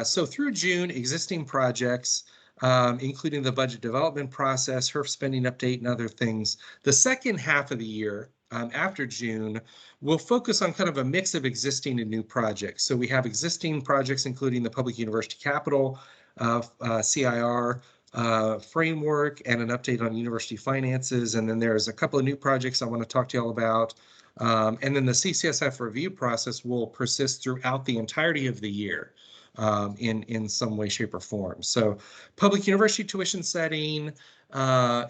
so through June, existing projects, including the budget development process, HERF spending update, and other things. The second half of the year, after June, we'll focus on kind of a mix of existing and new projects. So we have existing projects, including the Public University Capital, CIR framework, and an update on university finances. And then there's a couple of new projects I want to talk to you all about. And then the CCSF review process will persist throughout the entirety of the year. In some way, shape, or form. So public university tuition setting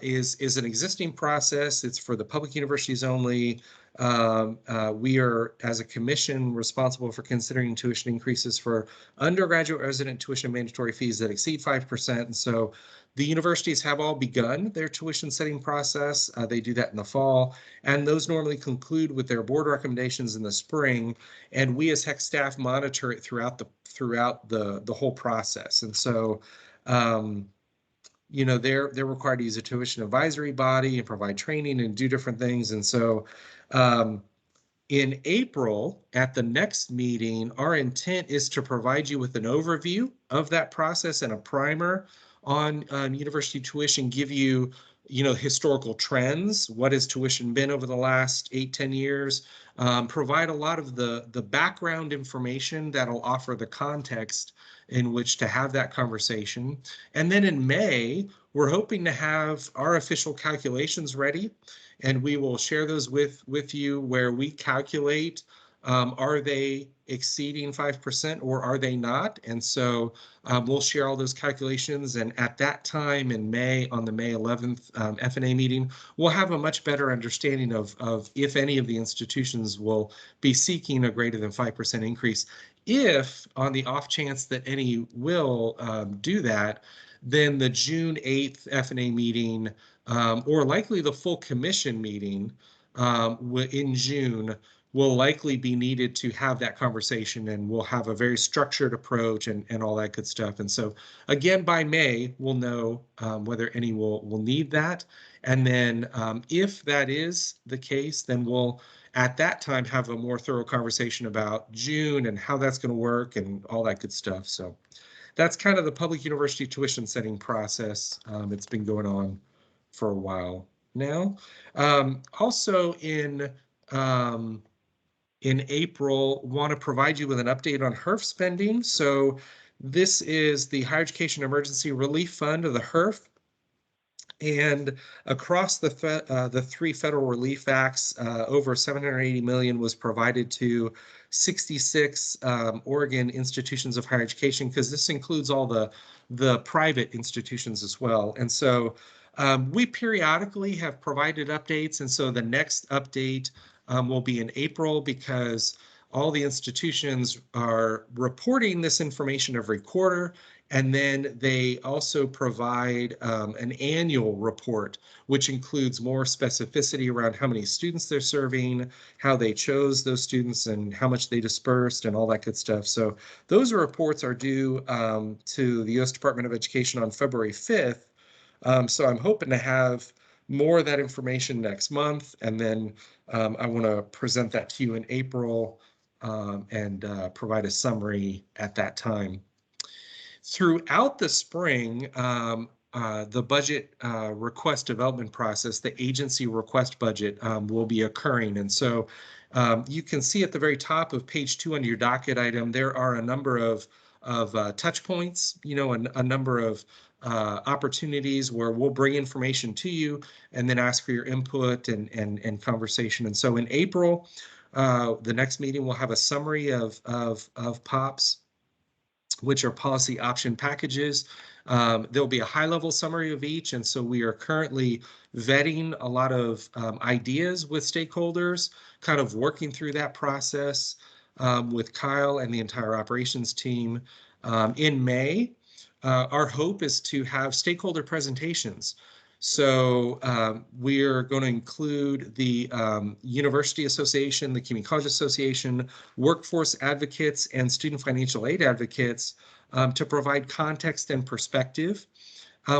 is an existing process. It's for the public universities only. We are, as a commission, responsible for considering tuition increases for undergraduate resident tuition mandatory fees that exceed 5%. And so the universities have all begun their tuition setting process. They do that in the fall, and those normally conclude with their board recommendations in the spring. And we as HEC staff monitor it throughout the whole process. And so, you know, they're required to use a tuition advisory body and provide training and do different things. And so, in April, at the next meeting, our intent is to provide you with an overview of that process and a primer on university tuition, give you, historical trends. What has tuition been over the last 8-10 years? Provide a lot of the background information that'll offer the context in which to have that conversation. And then in May, we're hoping to have our official calculations ready, and we will share those with you, where we calculate, are they exceeding 5% or are they not? And so we'll share all those calculations, and at that time in May, on the May 11th F&A meeting, we'll have a much better understanding of if any of the institutions will be seeking a greater than 5% increase. If, on the off chance that any will do that, then the June 8th F&A meeting, or likely the full commission meeting in June, will likely be needed to have that conversation, and we'll have a very structured approach and all that good stuff. And so again, by May, we'll know whether any will need that. And then if that is the case, then we'll at that time have a more thorough conversation about June and how that's going to work and all that good stuff. So that's kind of the public university tuition setting process. It's been going on for a while now. Also in April, want to provide you with an update on HERF spending. So this is the Higher Education Emergency Relief Fund, of the HERF. And across the three federal relief acts, over $780 million was provided to 66 Oregon institutions of higher education, because this includes all the private institutions as well. And so we periodically have provided updates. And so the next update will be in April, because all the institutions are reporting this information every quarter. And then they also provide an annual report, which includes more specificity around how many students they're serving, how they chose those students, and how much they dispersed, and all that good stuff. So those reports are due to the U.S. Department of Education on February 5th. So I'm hoping to have more of that information next month. And then I want to present that to you in April and provide a summary at that time. Throughout the spring, the budget request development process, the agency request budget will be occurring. And so you can see at the very top of page 2 under your docket item, there are a number of touch points, a number of opportunities where we'll bring information to you and then ask for your input and conversation. And so in April, the next meeting will have a summary of POPs, which are policy option packages. There'll be a high-level summary of each, and so we are currently vetting a lot of ideas with stakeholders, kind of working through that process with Kyle and the entire operations team. In May, our hope is to have stakeholder presentations. So we're going to include the University Association, the Community College Association, workforce advocates, and student financial aid advocates to provide context and perspective.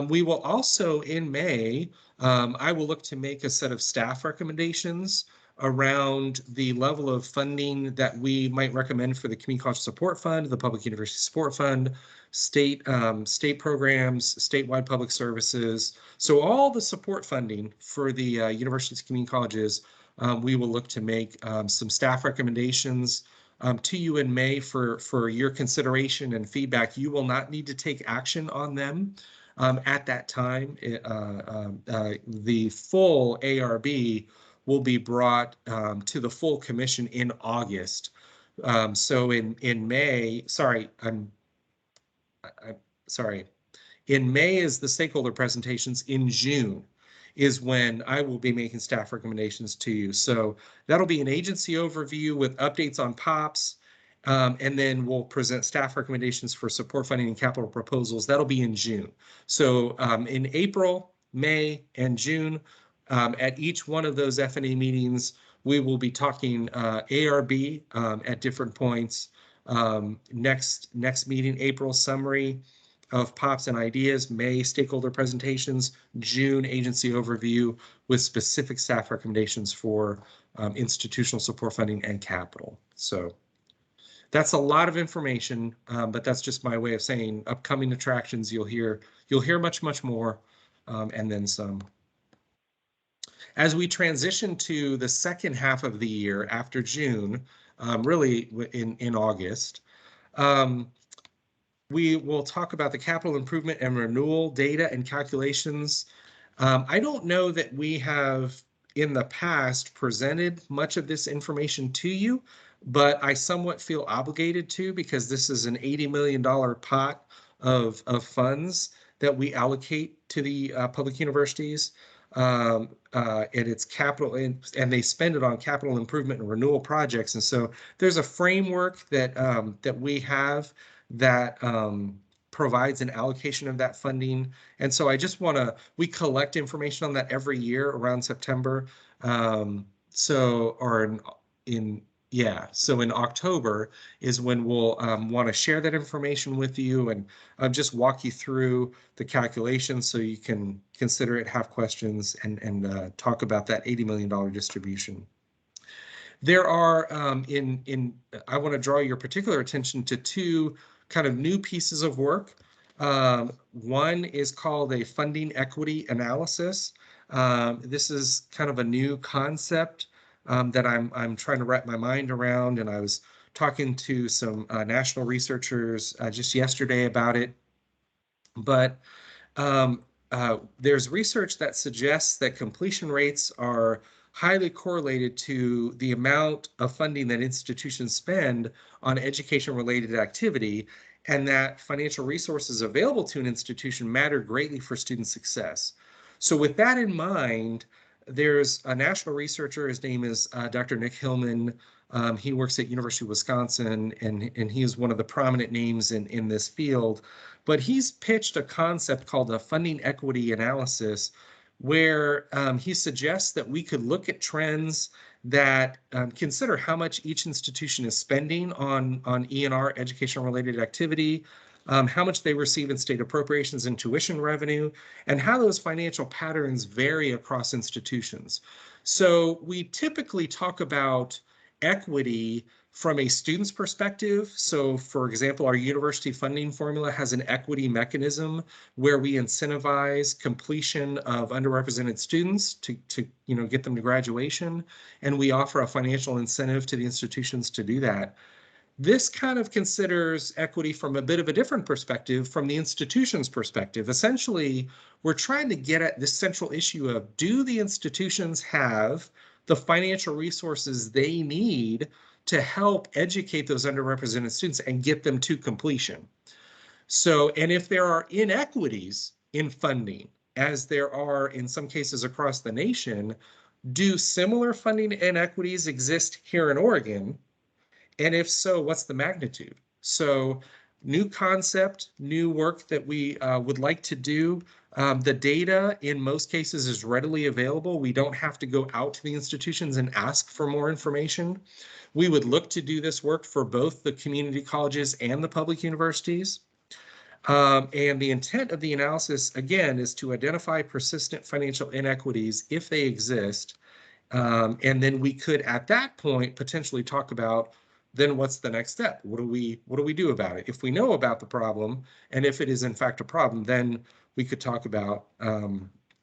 We will also, in May, I will look to make a set of staff recommendations around the level of funding that we might recommend for the Community College Support Fund, the Public University Support Fund, state programs, statewide public services. So all the support funding for the universities, community colleges, we will look to make some staff recommendations to you in May for your consideration and feedback. You will not need to take action on them at that time. The full ARB will be brought to the full commission in August. So in May, in May is the stakeholder presentations. In June is when I will be making staff recommendations to you. So that'll be an agency overview with updates on POPs, and then we'll present staff recommendations for support funding and capital proposals. That'll be in June. So in April, May, and June, at each one of those F&A meetings, we will be talking ARB at different points. Next meeting, April, summary of POPs and ideas, May, stakeholder presentations, June, agency overview with specific staff recommendations for institutional support funding and capital. So that's a lot of information, but that's just my way of saying upcoming attractions. You'll hear much more, and then some. As we transition to the second half of the year after June, really in August, we will talk about the capital improvement and renewal data and calculations. I don't know that we have in the past presented much of this information to you, but I somewhat feel obligated to, because this is an $80 million pot of funds that we allocate to the public universities. And it's capital, and they spend it on capital improvement and renewal projects. And so there's a framework that we have that provides an allocation of that funding. And so I just we collect information on that every year around September. So in October is when we'll want to share that information with you and just walk you through the calculations so you can consider it, have questions, and talk about that $80 million distribution. There are, I want to draw your particular attention to two kind of new pieces of work. One is called a funding equity analysis. This is kind of a new concept that I'm trying to wrap my mind around, and I was talking to some national researchers just yesterday about it. But there's research that suggests that completion rates are highly correlated to the amount of funding that institutions spend on education-related activity, and that financial resources available to an institution matter greatly for student success. So with that in mind, there's a national researcher, his name is Dr. Nick Hillman. He works at University of Wisconsin, and he is one of the prominent names in this field. But he's pitched a concept called a funding equity analysis, where he suggests that we could look at trends that consider how much each institution is spending on E&R, education-related activity, how much they receive in state appropriations and tuition revenue, and how those financial patterns vary across institutions. So we typically talk about equity from a student's perspective. So for example, our university funding formula has an equity mechanism where we incentivize completion of underrepresented students to get them to graduation, and we offer a financial incentive to the institutions to do that. This kind of considers equity from a bit of a different perspective, from the institution's perspective. Essentially, we're trying to get at this central issue of, do the institutions have the financial resources they need to help educate those underrepresented students and get them to completion? So, and if there are inequities in funding, as there are in some cases across the nation, do similar funding inequities exist here in Oregon? And if so, what's the magnitude? So new concept, new work that we would like to do. The data in most cases is readily available. We don't have to go out to the institutions and ask for more information. We would look to do this work for both the community colleges and the public universities. And the intent of the analysis, again, is to identify persistent financial inequities if they exist. And then we could, at that point, potentially talk about, then what's the next step? What do we do about it? If we know about the problem, and if it is in fact a problem, then we could talk about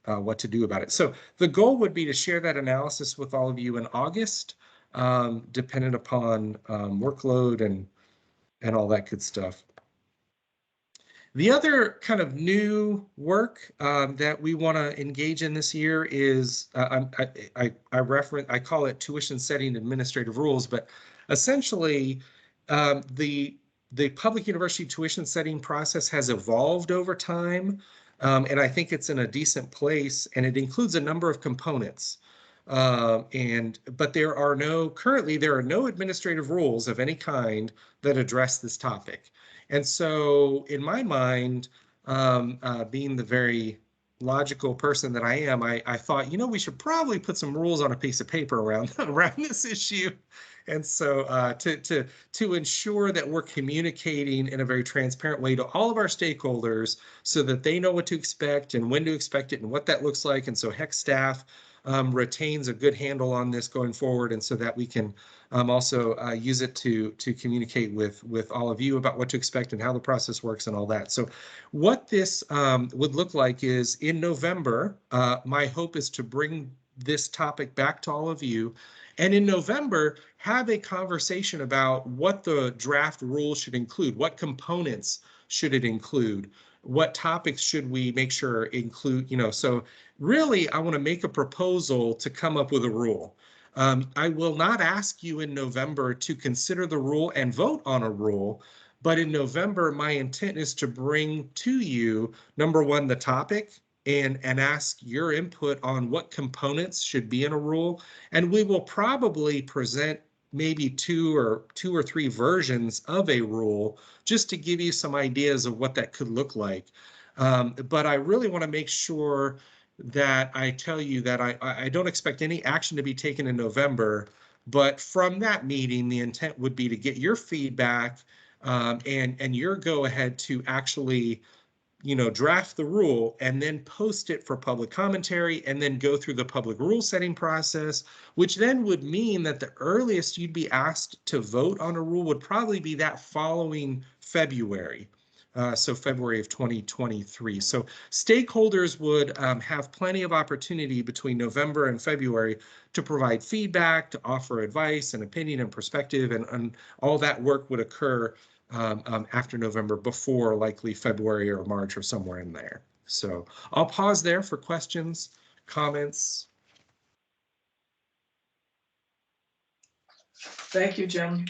what to do about it. So the goal would be to share that analysis with all of you in August, dependent upon workload and all that good stuff. The other kind of new work that we want to engage in this year is, I call it tuition setting administrative rules, but essentially the public university tuition setting process has evolved over time, and I think it's in a decent place, and it includes a number of components. But currently there are no administrative rules of any kind that address this topic. And so in my mind, being the very logical person that I am, I thought, we should probably put some rules on a piece of paper around this issue. And so to ensure that we're communicating in a very transparent way to all of our stakeholders so that they know what to expect and when to expect it and what that looks like. And so HEC staff retains a good handle on this going forward, and so that we can also use it to communicate with all of you about what to expect and how the process works and all that. So what this would look like is, in November, my hope is to bring this topic back to all of you, and in November have a conversation about what the draft rules should include, what components should it include, what topics should we make sure include, so really I want to make a proposal to come up with a rule. I will not ask you in November to consider the rule and vote on a rule, but in November, my intent is to bring to you, number one, the topic, and ask your input on what components should be in a rule. And we will probably present maybe two or three versions of a rule just to give you some ideas of what that could look like. But I really want to make sure that I tell you that I don't expect any action to be taken in November, but from that meeting, the intent would be to get your feedback and your go ahead to actually draft the rule and then post it for public commentary and then go through the public rule setting process, which then would mean that the earliest you'd be asked to vote on a rule would probably be that following February. So February of 2023. So stakeholders would have plenty of opportunity between November and February to provide feedback, to offer advice and opinion and perspective, and all that work would occur after November, before likely February or March or somewhere in there. So I'll pause there for questions, comments. Thank you, Jim.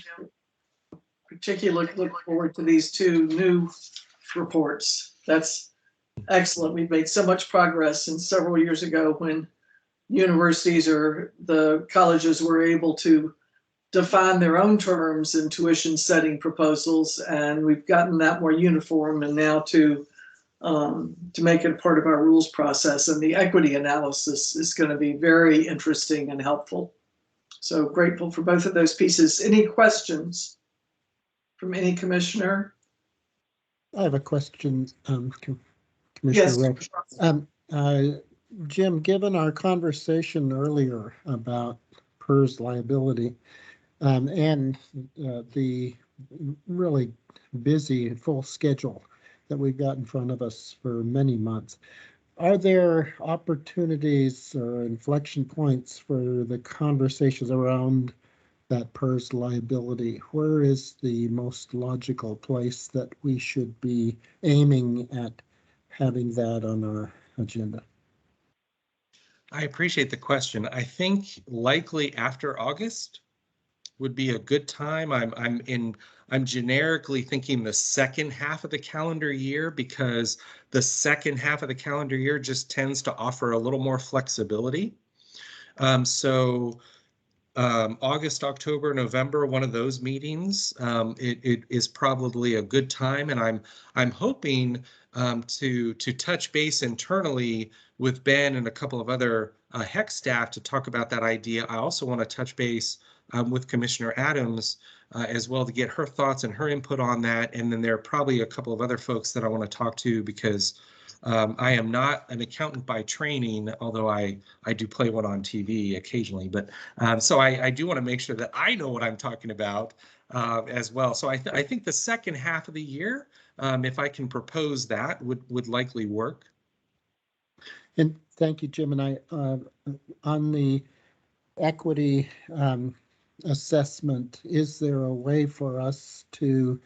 Particularly look forward to these 2 new reports. That's excellent. We've made so much progress since several years ago when universities or the colleges were able to define their own terms and tuition setting proposals, and we've gotten that more uniform, and now to make it a part of our rules process. And the equity analysis is going to be very interesting and helpful. So grateful for both of those pieces. Any questions from any commissioner? I have a question, Yes. Commissioner Rowe. Jim, given our conversation earlier about PERS liability and the really busy and full schedule that we've got in front of us for many months, are there opportunities or inflection points for the conversations around that PERS liability? Where is the most logical place that we should be aiming at having that on our agenda? I appreciate the question. I think likely after August would be a good time. I'm generically thinking the second half of the calendar year, because the second half of the calendar year just tends to offer a little more flexibility. August, October, November, one of those meetings, it is probably a good time, and I'm hoping to touch base internally with Ben and a couple of other HEC staff to talk about that idea. I also want to touch base with Commissioner Adams as well to get her thoughts and her input on that. And then there are probably a couple of other folks that I want to talk to, because I am not an accountant by training, although I do play one on TV occasionally. But so I do want to make sure that I know what I'm talking about as well. So I think the second half of the year, if I can propose that, would likely work. And thank you, Jim. And on the equity assessment, is there a way for us to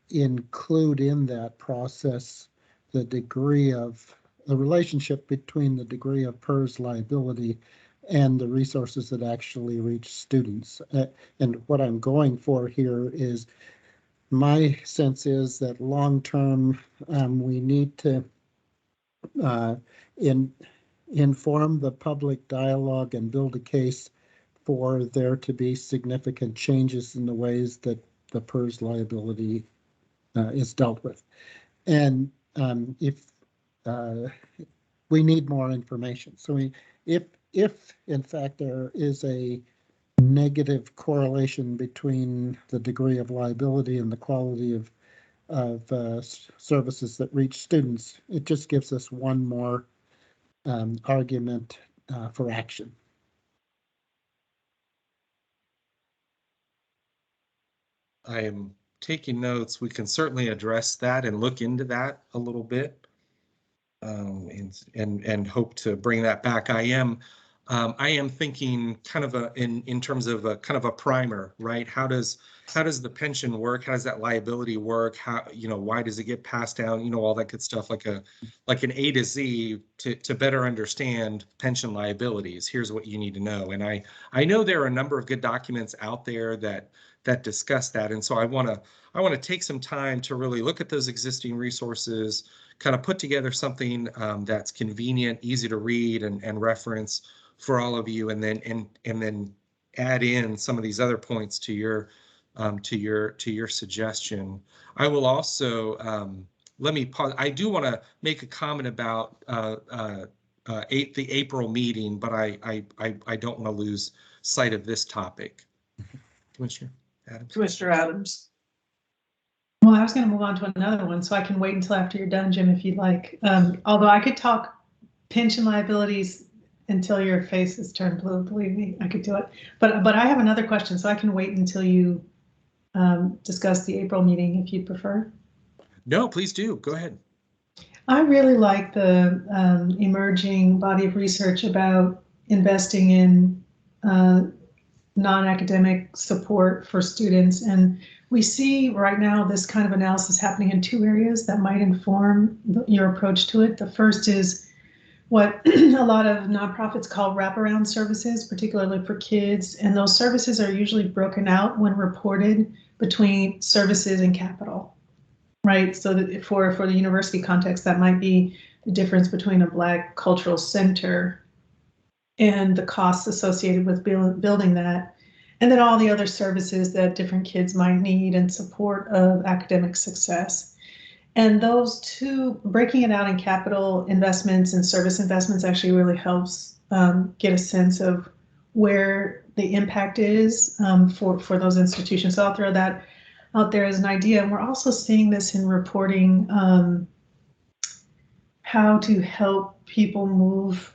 include in that process the degree of the relationship between the degree of PERS liability and the resources that actually reach students? And what I'm going for here is, my sense is that long-term, we need to inform the public dialogue and build a case for there to be significant changes in the ways that the PERS liability is dealt with. And if we need more information. So if in fact there is a negative correlation between the degree of liability and the quality of services that reach students, it just gives us one more argument for action. I am taking notes. We can certainly address that and look into that a little bit, and hope to bring that back. I am thinking kind of in terms of a kind of a primer, right? How does the pension work? How does that liability work? How, why does it get passed down? All that good stuff, like an A to Z to better understand pension liabilities. Here's what you need to know. And I know there are a number of good documents out there that discuss that. And so I want to take some time to really look at those existing resources, kind of put together something that's convenient, easy to read and reference for all of you, and then add in some of these other points to your suggestion. I will also let me pause. I do want to make a comment about the April meeting, but I don't want to lose sight of this topic. Commissioner Adams. Commissioner Adams. Well, I was going to move on to another one, so I can wait until after you're done, Jim, if you'd like. Although I could talk pension liabilities until your face is turned blue, believe me, I could do it. But I have another question, so I can wait until you discuss the April meeting if you'd prefer. No, please do. Go ahead. I really like the emerging body of research about investing in non-academic support for students. And we see right now this kind of analysis happening in 2 areas that might inform your approach to it. The first is what a lot of nonprofits call wraparound services, particularly for kids. And those services are usually broken out when reported between services and capital, right? So that for the university context, that might be the difference between a Black cultural center and the costs associated with building that, and then all the other services that different kids might need in support of academic success. And those two, breaking it out in capital investments and service investments, actually really helps get a sense of where the impact is for those institutions. So I'll throw that out there as an idea. And we're also seeing this in reporting how to help people move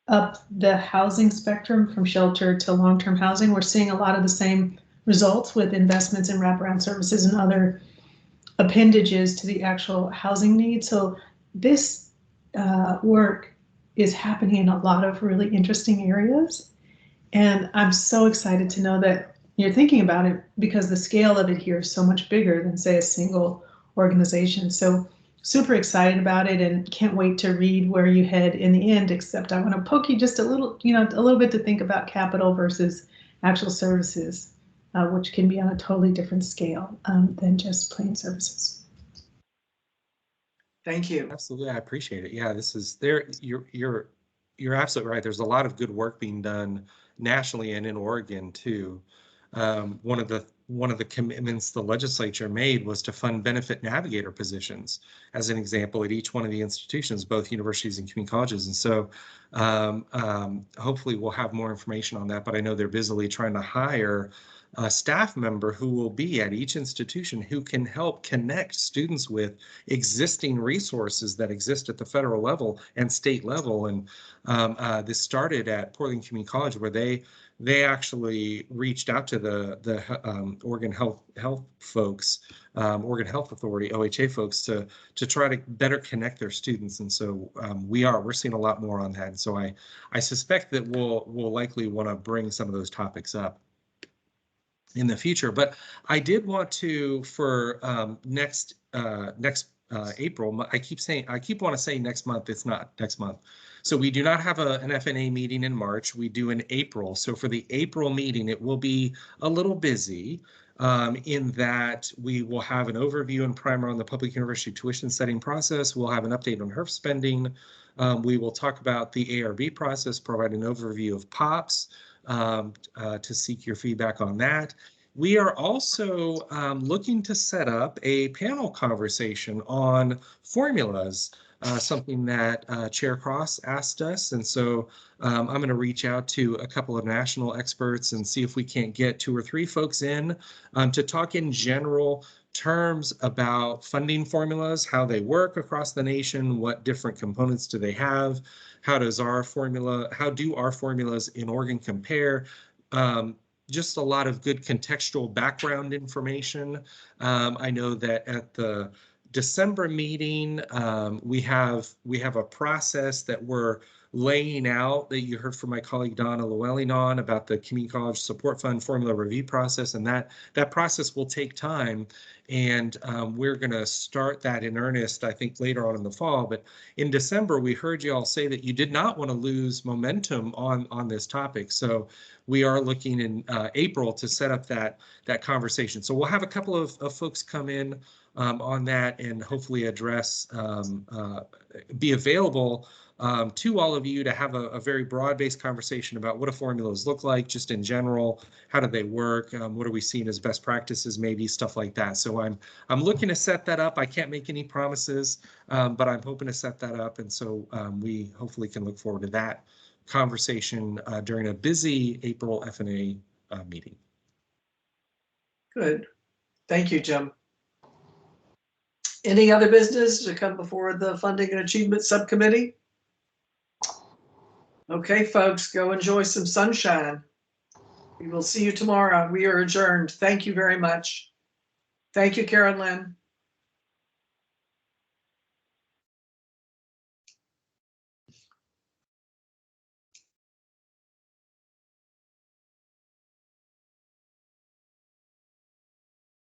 up the housing spectrum from shelter to long-term housing. We're seeing a lot of the same results with investments in wraparound services and other appendages to the actual housing needs. So this work is happening in a lot of really interesting areas. And I'm so excited to know that you're thinking about it, because the scale of it here is so much bigger than, say, a single organization. So super excited about it and can't wait to read where you head in the end, except I want to poke you just a little, a little bit to think about capital versus actual services, which can be on a totally different scale than just plain services. Thank you. Absolutely, I appreciate it. Yeah, this is there. You're absolutely right. There's a lot of good work being done nationally and in Oregon too. One of the commitments the legislature made was to fund benefit navigator positions, as an example, at each one of the institutions, both universities and community colleges. And so hopefully we'll have more information on that, but I know they're busily trying to hire a staff member who will be at each institution who can help connect students with existing resources that exist at the federal level and state level. And this started at Portland Community College, where they actually reached out to the Oregon Health folks, Oregon Health Authority, OHA folks, to try to better connect their students. And so we're seeing a lot more on that. And so I suspect that we'll likely want to bring some of those topics up in the future. But I did want to, for next April, I keep want to say next month. It's not next month. So we do not have an F&A meeting in March. We do in April. So for the April meeting, it will be a little busy in that we will have an overview and primer on the public university tuition setting process. We'll have an update on HERF spending. We will talk about the ARB process, provide an overview of POPs to seek your feedback on that. We are also looking to set up a panel conversation on formulas, something that Chair Cross asked us. And so I'm going to reach out to a couple of national experts and see if we can't get 2 or 3 folks in to talk in general terms about funding formulas, how they work across the nation, what different components do they have, how do our formulas in Oregon compare? Just a lot of good contextual background information. I know that at the December meeting, we have a process that we're laying out that you heard from my colleague Donna Llewellyn on about the Community College Support Fund formula review process, and that process will take time. And we're going to start that in earnest, I think, later on in the fall. But in December, we heard you all say that you did not want to lose momentum on this topic. So we are looking in April to set up that conversation. So we'll have a couple of folks come in on that and hopefully address, be available to all of you to have a very broad-based conversation about what do formulas look like, just in general, how do they work, what are we seeing as best practices, maybe stuff like that. So I'm looking to set that up. I can't make any promises, but I'm hoping to set that up, and so we hopefully can look forward to that conversation during a busy April F&A meeting. Good. Thank you, Jim. Any other business to come before the Funding and Achievement Subcommittee? Okay, folks, go enjoy some sunshine. We will see you tomorrow. We are adjourned. Thank you very much. Thank you, Karen Lynn.